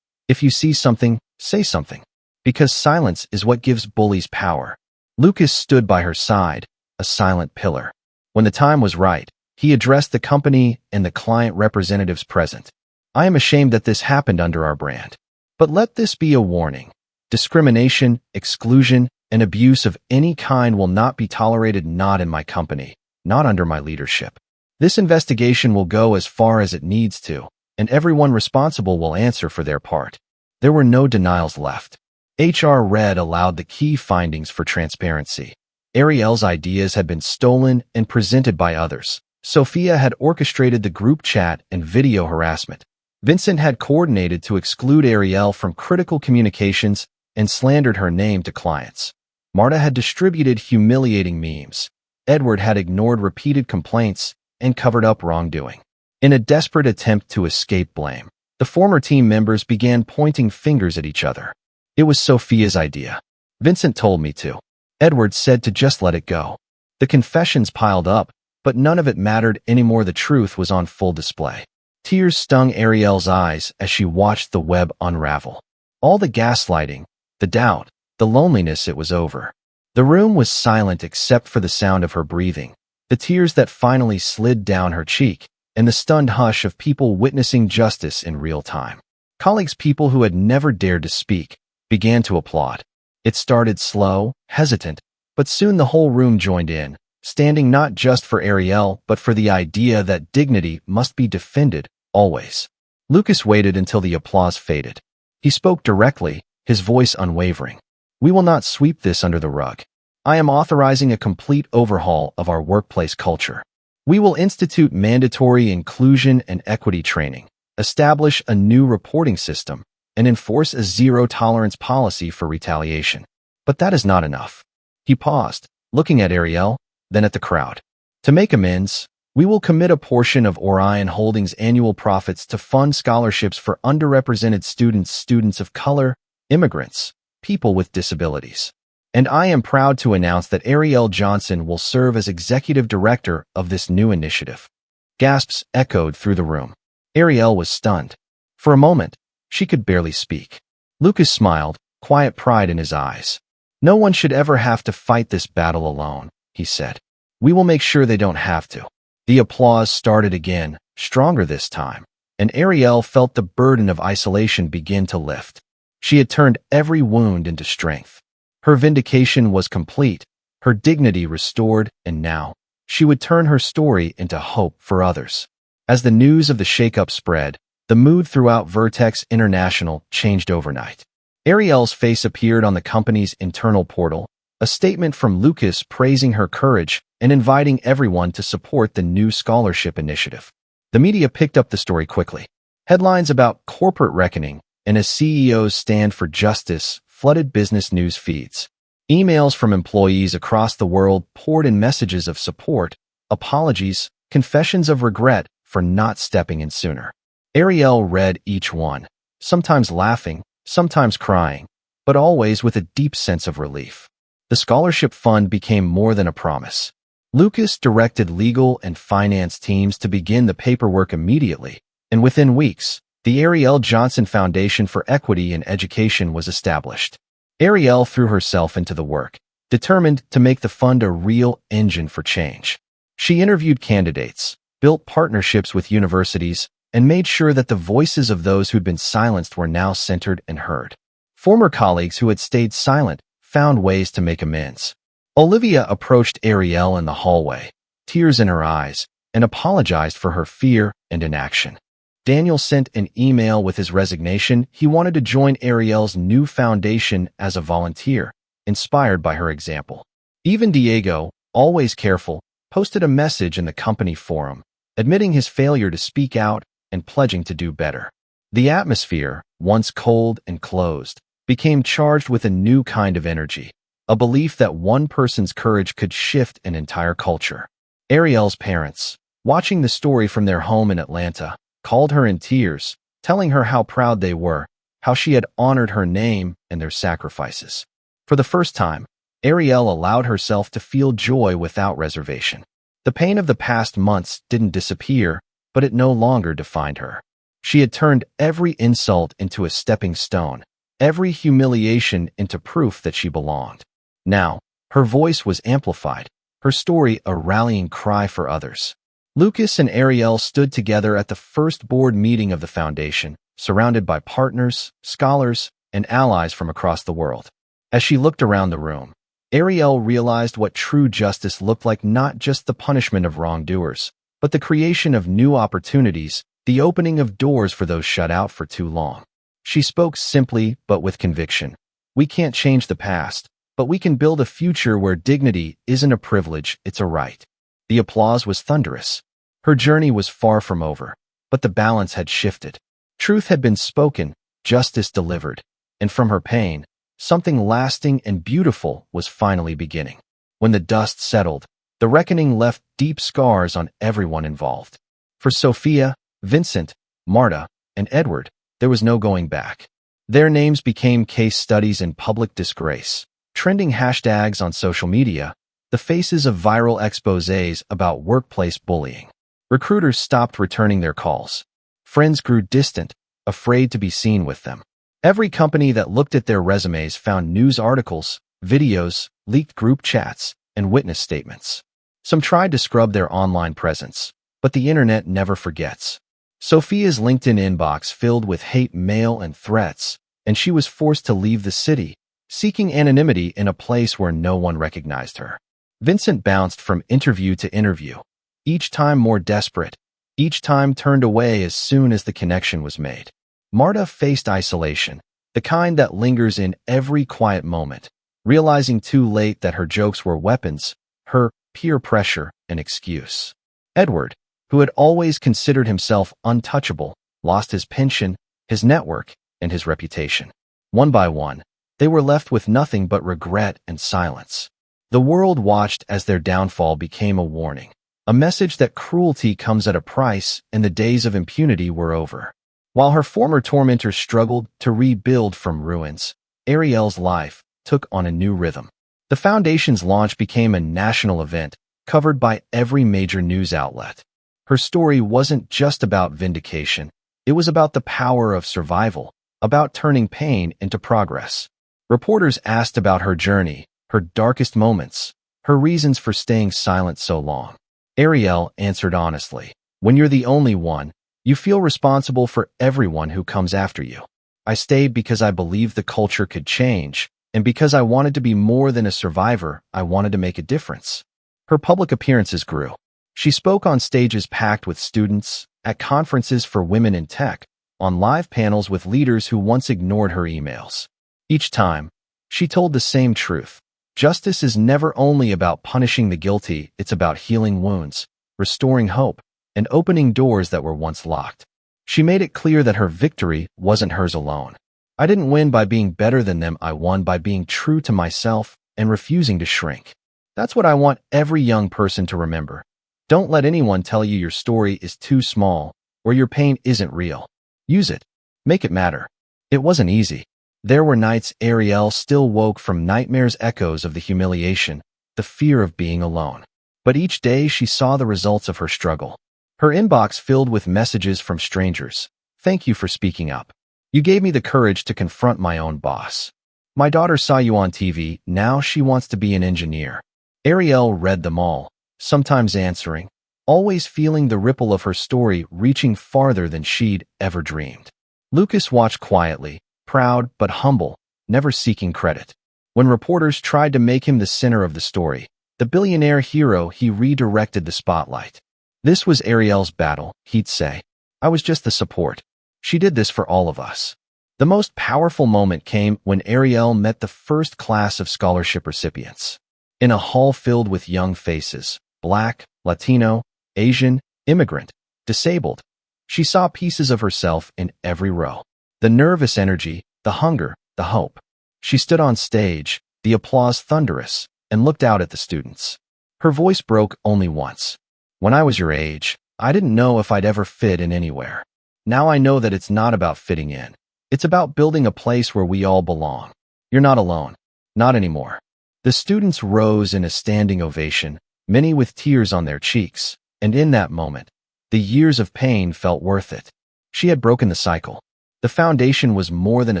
If you see something, say something. Because silence is what gives bullies power. Lucas stood by her side, a silent pillar. When the time was right, he addressed the company and the client representatives present. I am ashamed that this happened under our brand. But let this be a warning. Discrimination, exclusion, and abuse of any kind will not be tolerated, not in my company, not under my leadership. This investigation will go as far as it needs to, and everyone responsible will answer for their part. There were no denials left. HR read aloud the key findings for transparency. Ariel's ideas had been stolen and presented by others. Sophia had orchestrated the group chat and video harassment. Vincent had coordinated to exclude Ariel from critical communications and slandered her name to clients. Marta had distributed humiliating memes. Edward had ignored repeated complaints and covered up wrongdoing. In a desperate attempt to escape blame, the former team members began pointing fingers at each other. It was Sophia's idea. Vincent told me to. Edward said to just let it go. The confessions piled up, but none of it mattered anymore. The truth was on full display. Tears stung Ariel's eyes as she watched the web unravel. All the gaslighting, the doubt, the loneliness, it was over. The room was silent except for the sound of her breathing, the tears that finally slid down her cheek, and the stunned hush of people witnessing justice in real time. Colleagues, people who had never dared to speak, began to applaud. It started slow, hesitant, but soon the whole room joined in, standing not just for Ariel but for the idea that dignity must be defended, always. Lucas waited until the applause faded. He spoke directly, his voice unwavering. We will not sweep this under the rug. I am authorizing a complete overhaul of our workplace culture. We will institute mandatory inclusion and equity training, establish a new reporting system, and enforce a zero-tolerance policy for retaliation. But that is not enough. He paused, looking at Ariel, then at the crowd. To make amends, we will commit a portion of Orion Holdings' annual profits to fund scholarships for underrepresented students of color, immigrants, people with disabilities. And I am proud to announce that Ariel Johnson will serve as executive director of this new initiative. Gasps echoed through the room. Ariel was stunned. For a moment, she could barely speak. Lucas smiled, quiet pride in his eyes. No one should ever have to fight this battle alone, he said. We will make sure they don't have to. The applause started again, stronger this time, and Ariel felt the burden of isolation begin to lift. She had turned every wound into strength. Her vindication was complete, her dignity restored, and now, she would turn her story into hope for others. As the news of the shakeup spread, the mood throughout Vertex International changed overnight. Ariel's face appeared on the company's internal portal, a statement from Lucas praising her courage and inviting everyone to support the new scholarship initiative. The media picked up the story quickly. Headlines about corporate reckoning and a CEO's stand for justice flooded business news feeds. Emails from employees across the world poured in messages of support, apologies, confessions of regret for not stepping in sooner. Ariel read each one, sometimes laughing, sometimes crying, but always with a deep sense of relief. The scholarship fund became more than a promise. Lucas directed legal and finance teams to begin the paperwork immediately, and within weeks, the Ariel Johnson Foundation for Equity in Education was established. Ariel threw herself into the work, determined to make the fund a real engine for change. She interviewed candidates, built partnerships with universities, and made sure that the voices of those who'd been silenced were now centered and heard. Former colleagues who had stayed silent found ways to make amends. Olivia approached Ariel in the hallway, tears in her eyes, and apologized for her fear and inaction. Daniel sent an email with his resignation. He wanted to join Ariel's new foundation as a volunteer, inspired by her example. Even Diego, always careful, posted a message in the company forum, admitting his failure to speak out and pledging to do better. The atmosphere, once cold and closed, became charged with a new kind of energy, a belief that one person's courage could shift an entire culture. Ariel's parents, watching the story from their home in Atlanta, called her in tears, telling her how proud they were, how she had honored her name and their sacrifices. For the first time, Ariel allowed herself to feel joy without reservation. The pain of the past months didn't disappear, but it no longer defined her. She had turned every insult into a stepping stone, every humiliation into proof that she belonged. Now, her voice was amplified, her story a rallying cry for others. Lucas and Ariel stood together at the first board meeting of the foundation, surrounded by partners, scholars, and allies from across the world. As she looked around the room, Ariel realized what true justice looked like, not just the punishment of wrongdoers, but the creation of new opportunities, the opening of doors for those shut out for too long. She spoke simply but with conviction. We can't change the past, but we can build a future where dignity isn't a privilege, it's a right. The applause was thunderous. Her journey was far from over, but the balance had shifted. Truth had been spoken, justice delivered, and from her pain, something lasting and beautiful was finally beginning. When the dust settled, the reckoning left deep scars on everyone involved. For Sophia, Vincent, Marta, and Edward, there was no going back. Their names became case studies in public disgrace, trending hashtags on social media, the faces of viral exposés about workplace bullying. Recruiters stopped returning their calls. Friends grew distant, afraid to be seen with them. Every company that looked at their resumes found news articles, videos, leaked group chats, and witness statements. Some tried to scrub their online presence, but the internet never forgets. Sophia's LinkedIn inbox filled with hate mail and threats, and she was forced to leave the city, seeking anonymity in a place where no one recognized her. Vincent bounced from interview to interview, each time more desperate, each time turned away as soon as the connection was made. Marta faced isolation, the kind that lingers in every quiet moment, realizing too late that her jokes were weapons, her peer pressure an excuse. Edward, who had always considered himself untouchable, lost his pension, his network, and his reputation. One by one, they were left with nothing but regret and silence. The world watched as their downfall became a warning, a message that cruelty comes at a price and the days of impunity were over. While her former tormentors struggled to rebuild from ruins, Ariel's life took on a new rhythm. The foundation's launch became a national event, covered by every major news outlet. Her story wasn't just about vindication, it was about the power of survival, about turning pain into progress. Reporters asked about her journey, her darkest moments, her reasons for staying silent so long. Ariel answered honestly, "When you're the only one, you feel responsible for everyone who comes after you. I stayed because I believed the culture could change, and because I wanted to be more than a survivor, I wanted to make a difference." Her public appearances grew. She spoke on stages packed with students, at conferences for women in tech, on live panels with leaders who once ignored her emails. Each time, she told the same truth. Justice is never only about punishing the guilty, it's about healing wounds, restoring hope, and opening doors that were once locked. She made it clear that her victory wasn't hers alone. "I didn't win by being better than them, I won by being true to myself and refusing to shrink." That's what I want every young person to remember. Don't let anyone tell you your story is too small or your pain isn't real. Use it. Make it matter. It wasn't easy. There were nights Ariel still woke from nightmares, echoes of the humiliation, the fear of being alone. But each day she saw the results of her struggle. Her inbox filled with messages from strangers. "Thank you for speaking up. You gave me the courage to confront my own boss. My daughter saw you on TV, now she wants to be an engineer." Ariel read them all, sometimes answering, always feeling the ripple of her story reaching farther than she'd ever dreamed. Lucas watched quietly, proud but humble, never seeking credit. When reporters tried to make him the center of the story, the billionaire hero, he redirected the spotlight. "This was Ariel's battle," he'd say. "I was just the support. She did this for all of us." The most powerful moment came when Ariel met the first class of scholarship recipients. In a hall filled with young faces, Black, Latino, Asian, immigrant, disabled, she saw pieces of herself in every row. The nervous energy, the hunger, the hope. She stood on stage, the applause thunderous, and looked out at the students. Her voice broke only once. "When I was your age, I didn't know if I'd ever fit in anywhere. Now I know that it's not about fitting in. It's about building a place where we all belong. You're not alone. Not anymore." The students rose in a standing ovation, many with tears on their cheeks, and in that moment, the years of pain felt worth it. She had broken the cycle. The foundation was more than a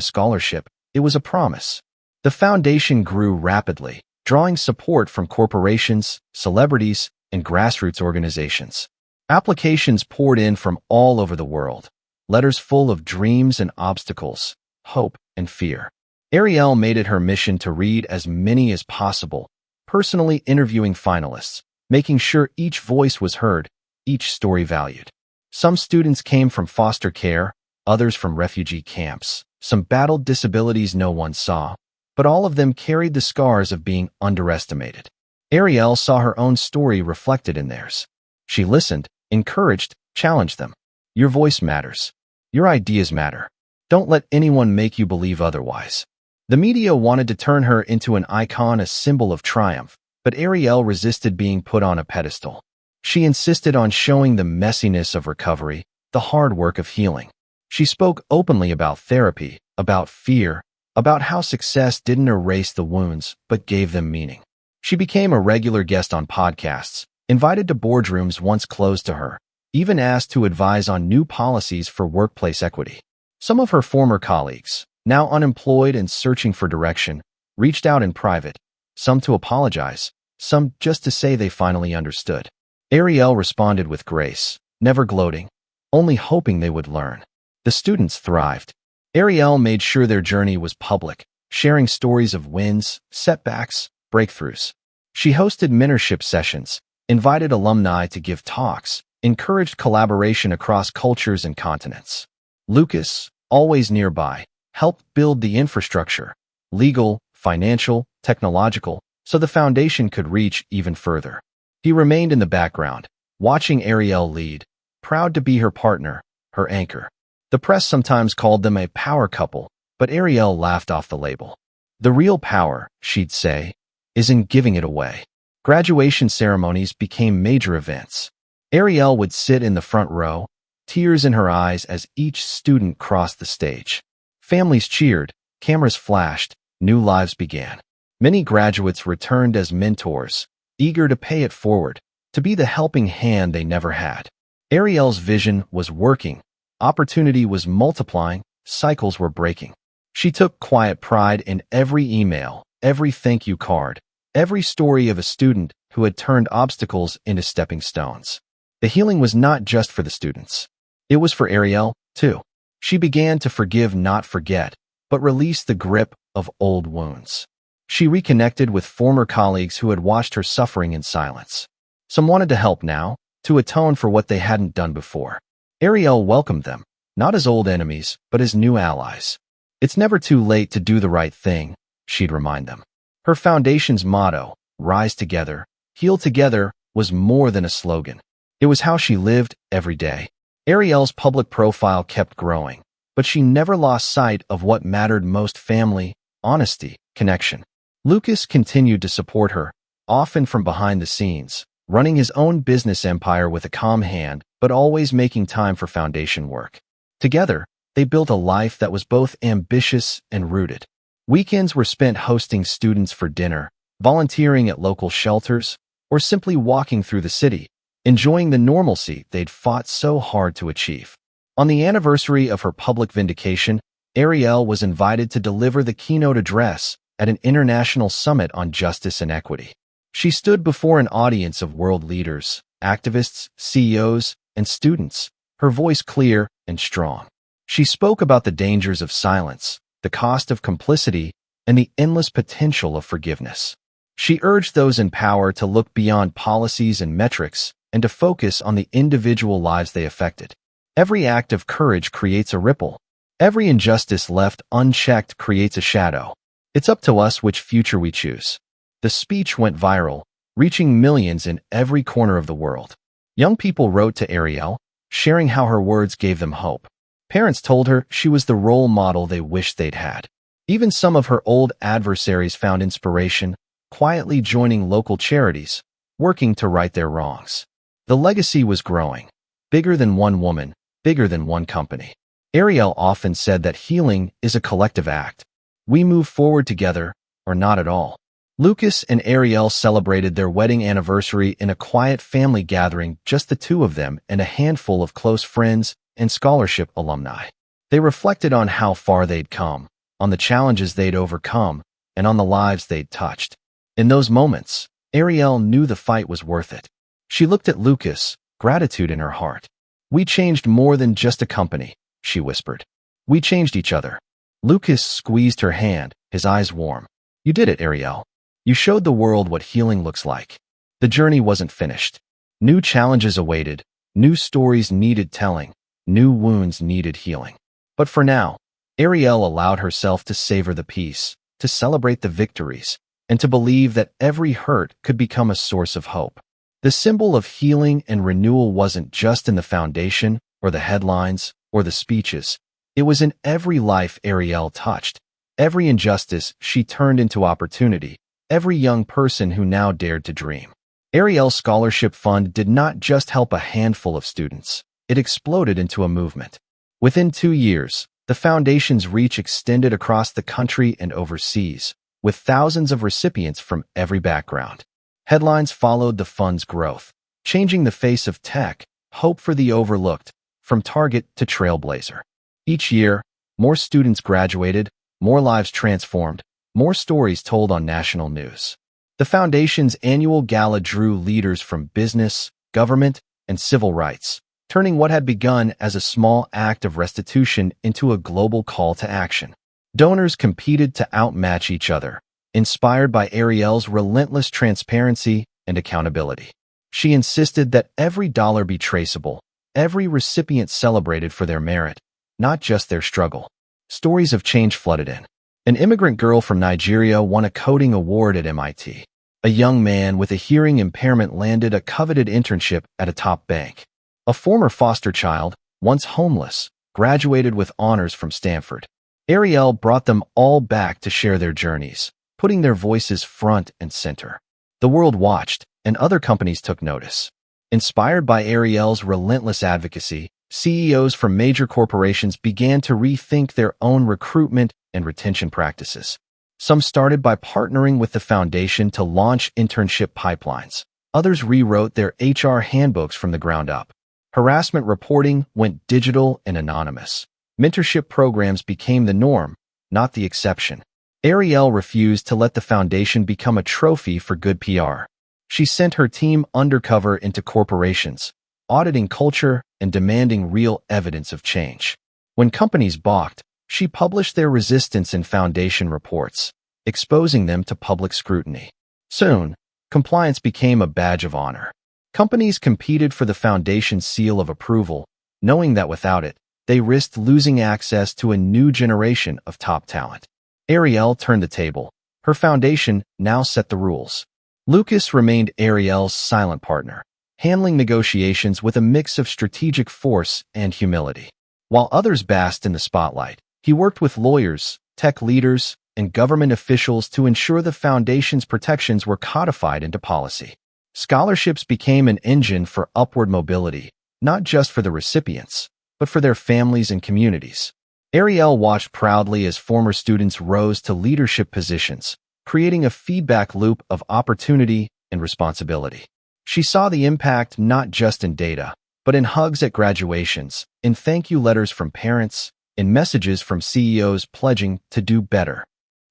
scholarship, it was a promise. The foundation grew rapidly, drawing support from corporations, celebrities, and grassroots organizations. Applications poured in from all over the world, letters full of dreams and obstacles, hope and fear. Ariel made it her mission to read as many as possible, personally interviewing finalists, making sure each voice was heard, each story valued. Some students came from foster care, others from refugee camps. Some battled disabilities no one saw, but all of them carried the scars of being underestimated. Ariel saw her own story reflected in theirs. She listened, encouraged, challenged them. "Your voice matters. Your ideas matter. Don't let anyone make you believe otherwise." The media wanted to turn her into an icon, a symbol of triumph, but Ariel resisted being put on a pedestal. She insisted on showing the messiness of recovery, the hard work of healing. She spoke openly about therapy, about fear, about how success didn't erase the wounds, but gave them meaning. She became a regular guest on podcasts, invited to boardrooms once closed to her, even asked to advise on new policies for workplace equity. Some of her former colleagues, now unemployed and searching for direction, reached out in private, some to apologize, some just to say they finally understood. Ariel responded with grace, never gloating, only hoping they would learn. The students thrived. Ariel made sure their journey was public, sharing stories of wins, setbacks, breakthroughs. She hosted mentorship sessions, invited alumni to give talks, encouraged collaboration across cultures and continents. Lucas, always nearby, helped build the infrastructure, legal, financial, technological, so the foundation could reach even further. He remained in the background, watching Ariel lead, proud to be her partner, her anchor. The press sometimes called them a power couple, but Ariel laughed off the label. The real power, she'd say, is in giving it away. Graduation ceremonies became major events. Ariel would sit in the front row, tears in her eyes as each student crossed the stage. Families cheered, cameras flashed, new lives began. Many graduates returned as mentors, eager to pay it forward, to be the helping hand they never had. Ariel's vision was working, opportunity was multiplying, cycles were breaking. She took quiet pride in every email, every thank you card, every story of a student who had turned obstacles into stepping stones. The healing was not just for the students. It was for Ariel, too. She began to forgive, not forget, but release the grip of old wounds. She reconnected with former colleagues who had watched her suffering in silence. Some wanted to help now, to atone for what they hadn't done before. Ariel welcomed them, not as old enemies, but as new allies. It's never too late to do the right thing, she'd remind them. Her foundation's motto, Rise Together, Heal Together, was more than a slogan. It was how she lived every day. Ariel's public profile kept growing, but she never lost sight of what mattered most: family, honesty, connection. Lucas continued to support her, often from behind the scenes, running his own business empire with a calm hand, but always making time for foundation work. Together, they built a life that was both ambitious and rooted. Weekends were spent hosting students for dinner, volunteering at local shelters, or simply walking through the city, enjoying the normalcy they'd fought so hard to achieve. On the anniversary of her public vindication, Ariel was invited to deliver the keynote address at an international summit on justice and equity. She stood before an audience of world leaders, activists, CEOs, and students, her voice clear and strong. She spoke about the dangers of silence, the cost of complicity, and the endless potential of forgiveness. She urged those in power to look beyond policies and metrics and to focus on the individual lives they affected. Every act of courage creates a ripple. Every injustice left unchecked creates a shadow. It's up to us which future we choose. The speech went viral, reaching millions in every corner of the world. Young people wrote to Ariel, sharing how her words gave them hope. Parents told her she was the role model they wished they'd had. Even some of her old adversaries found inspiration, quietly joining local charities, working to right their wrongs. The legacy was growing, bigger than one woman, bigger than one company. Ariel often said that healing is a collective act. We move forward together, or not at all. Lucas and Ariel celebrated their wedding anniversary in a quiet family gathering, just the two of them and a handful of close friends and scholarship alumni. They reflected on how far they'd come, on the challenges they'd overcome, and on the lives they'd touched. In those moments, Ariel knew the fight was worth it. She looked at Lucas, gratitude in her heart. "We changed more than just a company," she whispered. "We changed each other." Lucas squeezed her hand, his eyes warm. "You did it, Ariel. You showed the world what healing looks like." The journey wasn't finished. New challenges awaited, new stories needed telling, new wounds needed healing. But for now, Ariel allowed herself to savor the peace, to celebrate the victories, and to believe that every hurt could become a source of hope. The symbol of healing and renewal wasn't just in the foundation, or the headlines, or the speeches. It was in every life Ariel touched, every injustice she turned into opportunity, every young person who now dared to dream. Ariel's scholarship fund did not just help a handful of students. It exploded into a movement. Within 2 years, the foundation's reach extended across the country and overseas, with thousands of recipients from every background. Headlines followed the fund's growth, changing the face of tech, hope for the overlooked, from target to trailblazer. Each year, more students graduated, more lives transformed, more stories told on national news. The foundation's annual gala drew leaders from business, government, and civil rights, turning what had begun as a small act of restitution into a global call to action. Donors competed to outmatch each other, inspired by Ariel's relentless transparency and accountability. She insisted that every dollar be traceable, every recipient celebrated for their merit, not just their struggle. Stories of change flooded in. An immigrant girl from Nigeria won a coding award at MIT. A young man with a hearing impairment landed a coveted internship at a top bank. A former foster child, once homeless, graduated with honors from Stanford. Ariel brought them all back to share their journeys, putting their voices front and center. The world watched, and other companies took notice. Inspired by Ariel's relentless advocacy, CEOs from major corporations began to rethink their own recruitment and retention practices. Some started by partnering with the foundation to launch internship pipelines. Others rewrote their HR handbooks from the ground up. Harassment reporting went digital and anonymous. Mentorship programs became the norm, not the exception. Ariel refused to let the foundation become a trophy for good PR. She sent her team undercover into corporations, auditing culture and demanding real evidence of change. When companies balked, she published their resistance in foundation reports, exposing them to public scrutiny. Soon, compliance became a badge of honor. Companies competed for the foundation's seal of approval, knowing that without it, they risked losing access to a new generation of top talent. Ariel turned the table. Her foundation now set the rules. Lucas remained Ariel's silent partner, handling negotiations with a mix of strategic force and humility. While others basked in the spotlight, he worked with lawyers, tech leaders, and government officials to ensure the foundation's protections were codified into policy. Scholarships became an engine for upward mobility, not just for the recipients, but for their families and communities. Ariel watched proudly as former students rose to leadership positions, creating a feedback loop of opportunity and responsibility. She saw the impact not just in data, but in hugs at graduations, in thank you letters from parents, in messages from CEOs pledging to do better.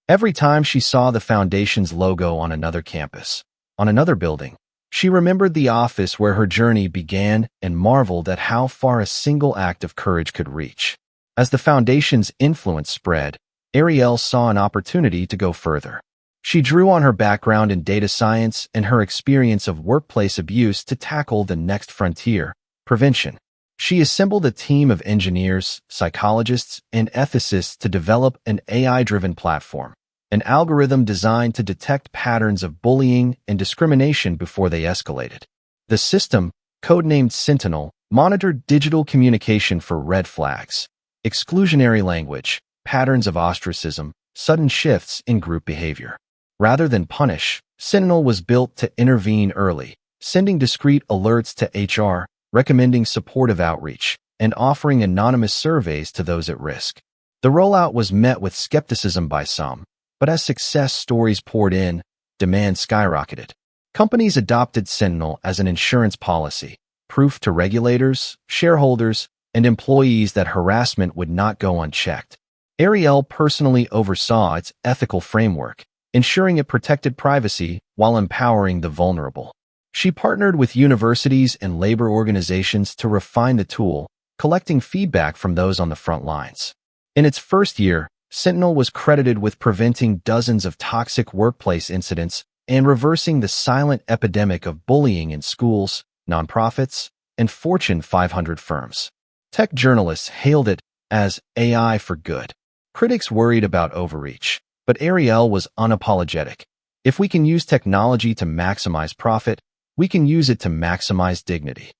Every time she saw the foundation's logo on another campus, on another building, she remembered the office where her journey began and marveled at how far a single act of courage could reach. As the foundation's influence spread, Ariel saw an opportunity to go further. She drew on her background in data science and her experience of workplace abuse to tackle the next frontier, prevention. She assembled a team of engineers, psychologists, and ethicists to develop an AI-driven platform, an algorithm designed to detect patterns of bullying and discrimination before they escalated. The system, codenamed Sentinel, monitored digital communication for red flags, exclusionary language, patterns of ostracism, sudden shifts in group behavior. Rather than punish, Sentinel was built to intervene early, sending discreet alerts to HR, recommending supportive outreach, and offering anonymous surveys to those at risk. The rollout was met with skepticism by some, but as success stories poured in, demand skyrocketed. Companies adopted Sentinel as an insurance policy, proof to regulators, shareholders, and employees that harassment would not go unchecked. Ariel personally oversaw its ethical framework, ensuring it protected privacy while empowering the vulnerable. She partnered with universities and labor organizations to refine the tool, collecting feedback from those on the front lines. In its first year, Sentinel was credited with preventing dozens of toxic workplace incidents and reversing the silent epidemic of bullying in schools, nonprofits, and Fortune 500 firms. Tech journalists hailed it as AI for good. Critics worried about overreach, but Ariel was unapologetic. If we can use technology to maximize profit, we can use it to maximize dignity.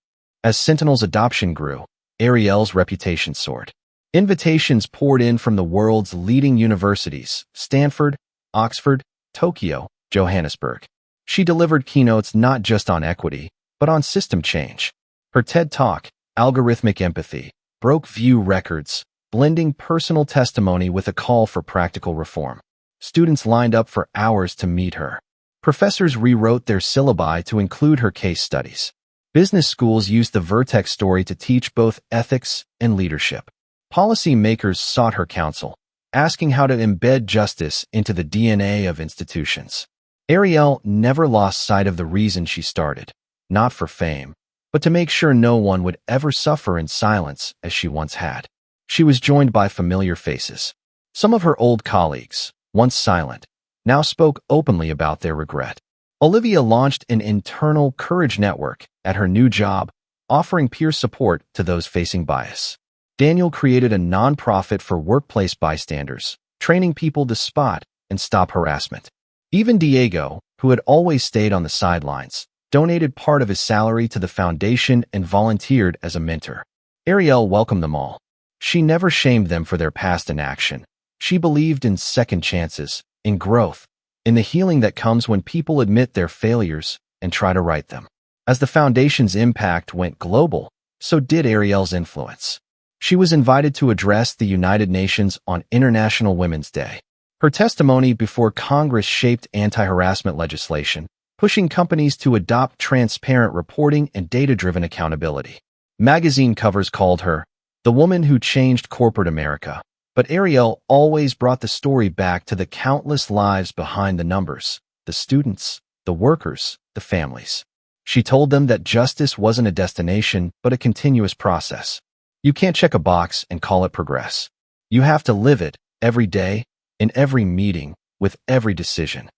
As Sentinel's adoption grew, Ariel's reputation soared. Invitations poured in from the world's leading universities, Stanford, Oxford, Tokyo, Johannesburg. She delivered keynotes not just on equity, but on system change. Her TED Talk, Algorithmic Empathy, broke view records, blending personal testimony with a call for practical reform. Students lined up for hours to meet her. Professors rewrote their syllabi to include her case studies. Business schools used the Vertex story to teach both ethics and leadership. Policy makers sought her counsel, asking how to embed justice into the DNA of institutions. Ariel never lost sight of the reason she started, not for fame, but to make sure no one would ever suffer in silence as she once had. She was joined by familiar faces. Some of her old colleagues, once silent, now spoke openly about their regret. Olivia launched an internal courage network at her new job, offering peer support to those facing bias. Daniel created a nonprofit for workplace bystanders, training people to spot and stop harassment. Even Diego, who had always stayed on the sidelines, donated part of his salary to the foundation and volunteered as a mentor. Ariel welcomed them all. She never shamed them for their past inaction. She believed in second chances, in growth, in the healing that comes when people admit their failures and try to right them. As the foundation's impact went global, so did Ariel's influence. She was invited to address the United Nations on International Women's Day. Her testimony before Congress shaped anti-harassment legislation, pushing companies to adopt transparent reporting and data-driven accountability. Magazine covers called her the woman who changed corporate America, but Ariel always brought the story back to the countless lives behind the numbers, the students, the workers, the families. She told them that justice wasn't a destination, but a continuous process. You can't check a box and call it progress. You have to live it every day, in every meeting, with every decision.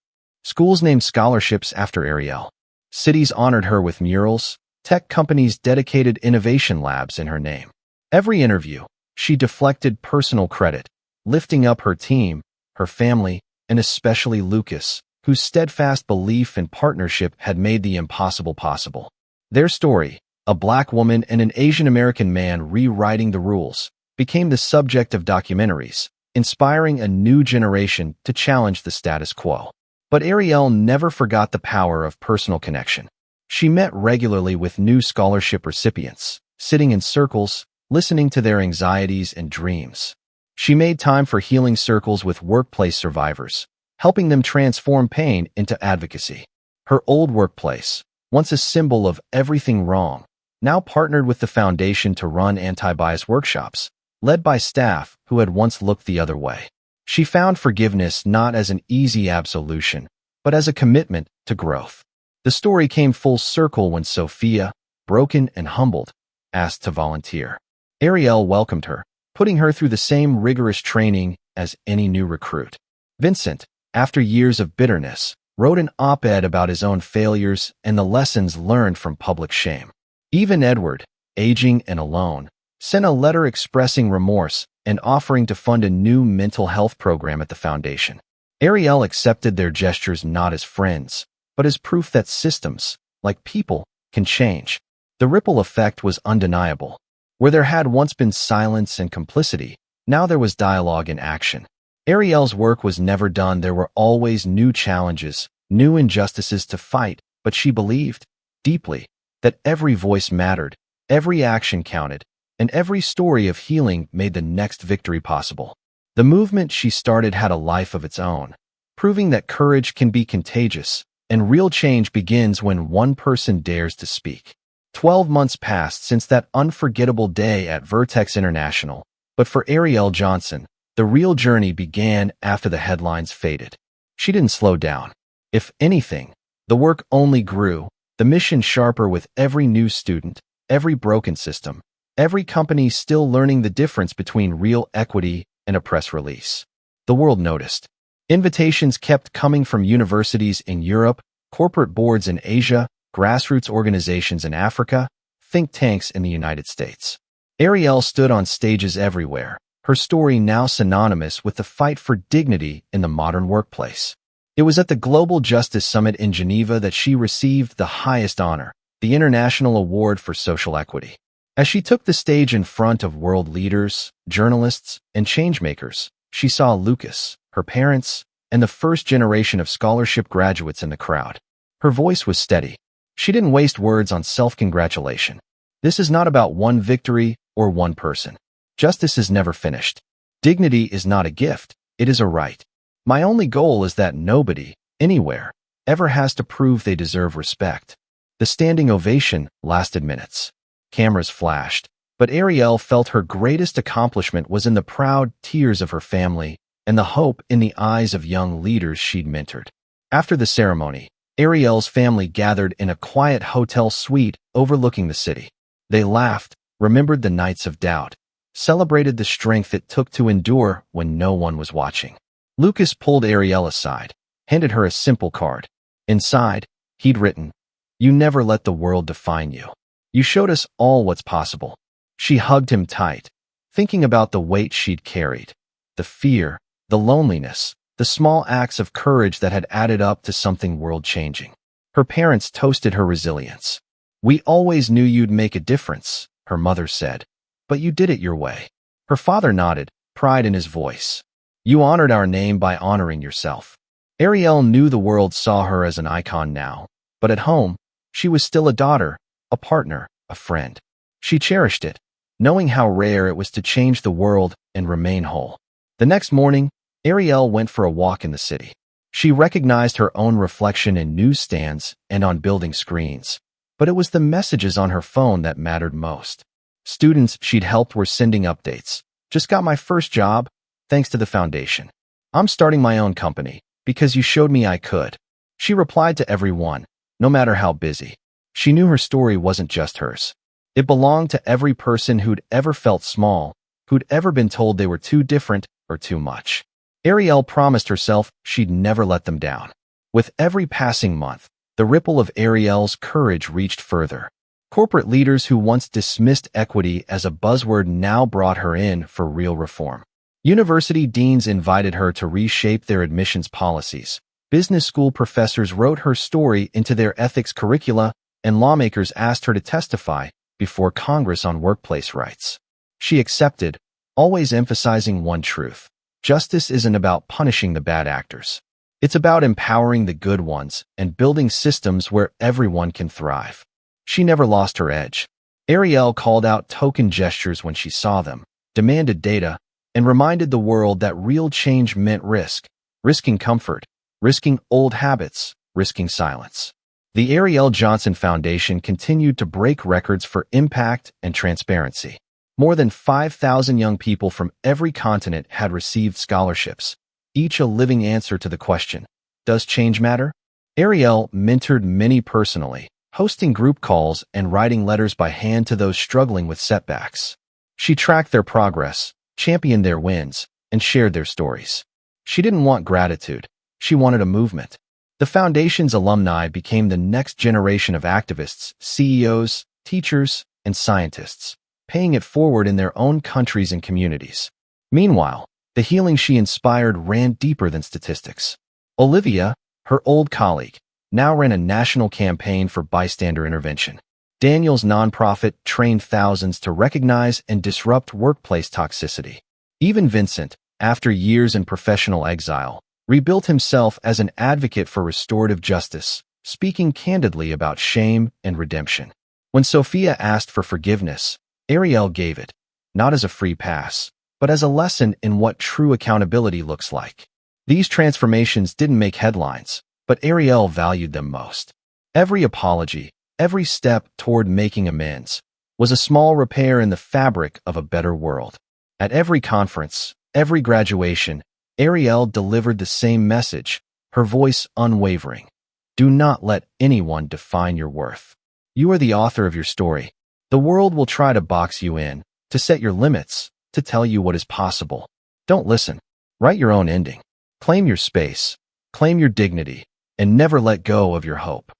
Schools named scholarships after Ariel. Cities honored her with murals. Tech companies dedicated innovation labs in her name. Every interview, she deflected personal credit, lifting up her team, her family, and especially Lucas, whose steadfast belief and partnership had made the impossible possible. Their story, a Black woman and an Asian American man rewriting the rules, became the subject of documentaries, inspiring a new generation to challenge the status quo. But Ariel never forgot the power of personal connection. She met regularly with new scholarship recipients, sitting in circles, listening to their anxieties and dreams. She made time for healing circles with workplace survivors, helping them transform pain into advocacy. Her old workplace, once a symbol of everything wrong, now partnered with the foundation to run anti-bias workshops, led by staff who had once looked the other way. She found forgiveness not as an easy absolution, but as a commitment to growth. The story came full circle when Sophia, broken and humbled, asked to volunteer. Ariel welcomed her, putting her through the same rigorous training as any new recruit. Vincent, after years of bitterness, wrote an op-ed about his own failures and the lessons learned from public shame. Even Edward, aging and alone, sent a letter expressing remorse and offering to fund a new mental health program at the foundation. Ariel accepted their gestures not as friends, but as proof that systems, like people, can change. The ripple effect was undeniable. Where there had once been silence and complicity, now there was dialogue and action. Ariel's work was never done. There were always new challenges, new injustices to fight, but she believed, deeply, that every voice mattered, every action counted, and every story of healing made the next victory possible. The movement she started had a life of its own, proving that courage can be contagious, and real change begins when one person dares to speak. 12 months passed since that unforgettable day at Vertex International, but for Ariel Johnson, the real journey began after the headlines faded. She didn't slow down. If anything, the work only grew, the mission sharper with every new student, every broken system, every company still learning the difference between real equity and a press release. The world noticed. Invitations kept coming from universities in Europe, corporate boards in Asia, grassroots organizations in Africa, think tanks in the United States. Ariel stood on stages everywhere, her story now synonymous with the fight for dignity in the modern workplace. It was at the Global Justice Summit in Geneva that she received the highest honor, the International Award for Social Equity. As she took the stage in front of world leaders, journalists, and changemakers, she saw Lucas, her parents, and the first generation of scholarship graduates in the crowd. Her voice was steady. She didn't waste words on self-congratulation. This is not about one victory or one person. Justice is never finished. Dignity is not a gift, it is a right. My only goal is that nobody, anywhere, ever has to prove they deserve respect. The standing ovation lasted minutes. Cameras flashed, but Ariel felt her greatest accomplishment was in the proud tears of her family and the hope in the eyes of young leaders she'd mentored. After the ceremony, Ariel's family gathered in a quiet hotel suite overlooking the city. They laughed, remembered the nights of doubt, celebrated the strength it took to endure when no one was watching. Lucas pulled Ariel aside, handed her a simple card. Inside, he'd written, "You never let the world define you. You showed us all what's possible." She hugged him tight. thinking about the weight she'd carried, the fear, the loneliness, the small acts of courage that had added up to something world-changing. Her parents toasted her resilience. "We always knew you'd make a difference," her mother said, "but you did it your way." Her father nodded, pride in his voice. "You honored our name by honoring yourself." Ariel knew the world saw her as an icon now, but at home, she was still a daughter, a partner, a friend. She cherished it, knowing how rare it was to change the world and remain whole. The next morning, Ariel went for a walk in the city. She recognized her own reflection in newsstands and on building screens, but it was the messages on her phone that mattered most. Students she'd helped were sending updates. "Just got my first job, thanks to the foundation. I'm starting my own company, because you showed me I could." She replied to everyone, no matter how busy. She knew her story wasn't just hers. It belonged to every person who'd ever felt small, who'd ever been told they were too different or too much. Ariel promised herself she'd never let them down. With every passing month, the ripple of Ariel's courage reached further. Corporate leaders who once dismissed equity as a buzzword now brought her in for real reform. University deans invited her to reshape their admissions policies. Business school professors wrote her story into their ethics curricula, and lawmakers asked her to testify before Congress on workplace rights. She accepted, always emphasizing one truth: justice isn't about punishing the bad actors. It's about empowering the good ones and building systems where everyone can thrive. She never lost her edge. Ariel called out token gestures when she saw them, demanded data, and reminded the world that real change meant risking comfort, risking old habits, risking silence. The Ariel Johnson Foundation continued to break records for impact and transparency. More than 5,000 young people from every continent had received scholarships, each a living answer to the question, does change matter? Ariel mentored many personally, hosting group calls and writing letters by hand to those struggling with setbacks. She tracked their progress, championed their wins, and shared their stories. She didn't want gratitude. She wanted a movement. The foundation's alumni became the next generation of activists, CEOs, teachers, and scientists, paying it forward in their own countries and communities. Meanwhile, the healing she inspired ran deeper than statistics. Olivia, her old colleague, now ran a national campaign for bystander intervention. Daniel's nonprofit trained thousands to recognize and disrupt workplace toxicity. Even Vincent, after years in professional exile, rebuilt himself as an advocate for restorative justice, speaking candidly about shame and redemption. When Sophia asked for forgiveness, Ariel gave it, not as a free pass, but as a lesson in what true accountability looks like. These transformations didn't make headlines, but Ariel valued them most. Every apology, every step toward making amends, was a small repair in the fabric of a better world. At every conference, every graduation, Ariel delivered the same message, her voice unwavering. Do not let anyone define your worth. You are the author of your story. The world will try to box you in, to set your limits, to tell you what is possible. Don't listen. Write your own ending. Claim your space, claim your dignity, and never let go of your hope.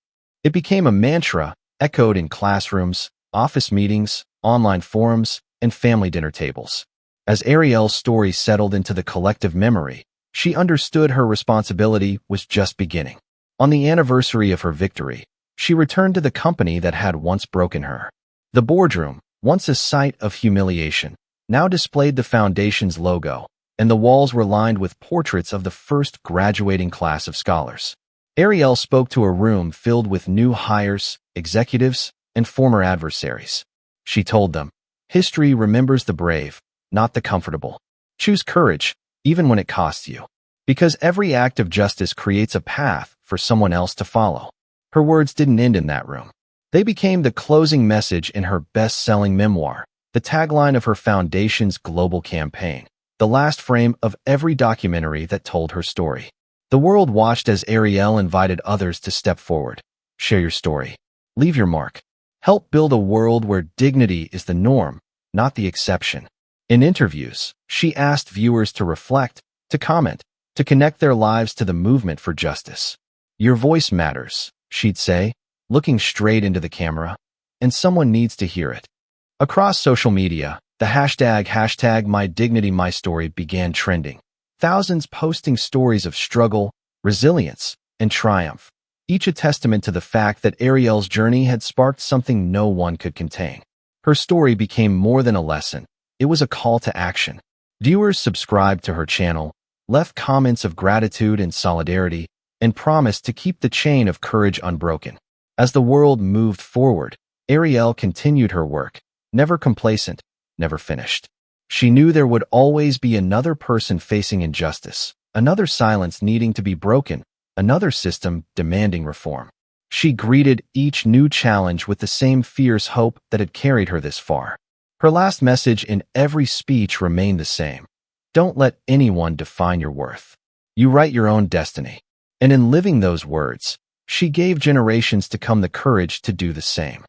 It became a mantra, echoed in classrooms, office meetings, online forums, and family dinner tables. As Ariel's story settled into the collective memory, she understood her responsibility was just beginning. On the anniversary of her victory, she returned to the company that had once broken her. The boardroom, once a site of humiliation, now displayed the foundation's logo, and the walls were lined with portraits of the first graduating class of scholars. Ariel spoke to a room filled with new hires, executives, and former adversaries. She told them, history remembers the brave, not the comfortable. Choose courage, even when it costs you. Because every act of justice creates a path for someone else to follow. Her words didn't end in that room. They became the closing message in her best-selling memoir, the tagline of her foundation's global campaign, the last frame of every documentary that told her story. The world watched as Ariel invited others to step forward. Share your story. Leave your mark. Help build a world where dignity is the norm, not the exception. In interviews, she asked viewers to reflect, to comment, to connect their lives to the movement for justice. Your voice matters, she'd say, looking straight into the camera, and someone needs to hear it. Across social media, The hashtag My Dignity My Story began trending. Thousands posting stories of struggle, resilience, and triumph, each a testament to the fact that Ariel's journey had sparked something no one could contain. Her story became more than a lesson. It was a call to action. Viewers subscribed to her channel, left comments of gratitude and solidarity, and promised to keep the chain of courage unbroken. As the world moved forward, Ariel continued her work, never complacent, never finished. She knew there would always be another person facing injustice, another silence needing to be broken, another system demanding reform. She greeted each new challenge with the same fierce hope that had carried her this far. Her last message in every speech remained the same. Don't let anyone define your worth. You write your own destiny. And in living those words, she gave generations to come the courage to do the same.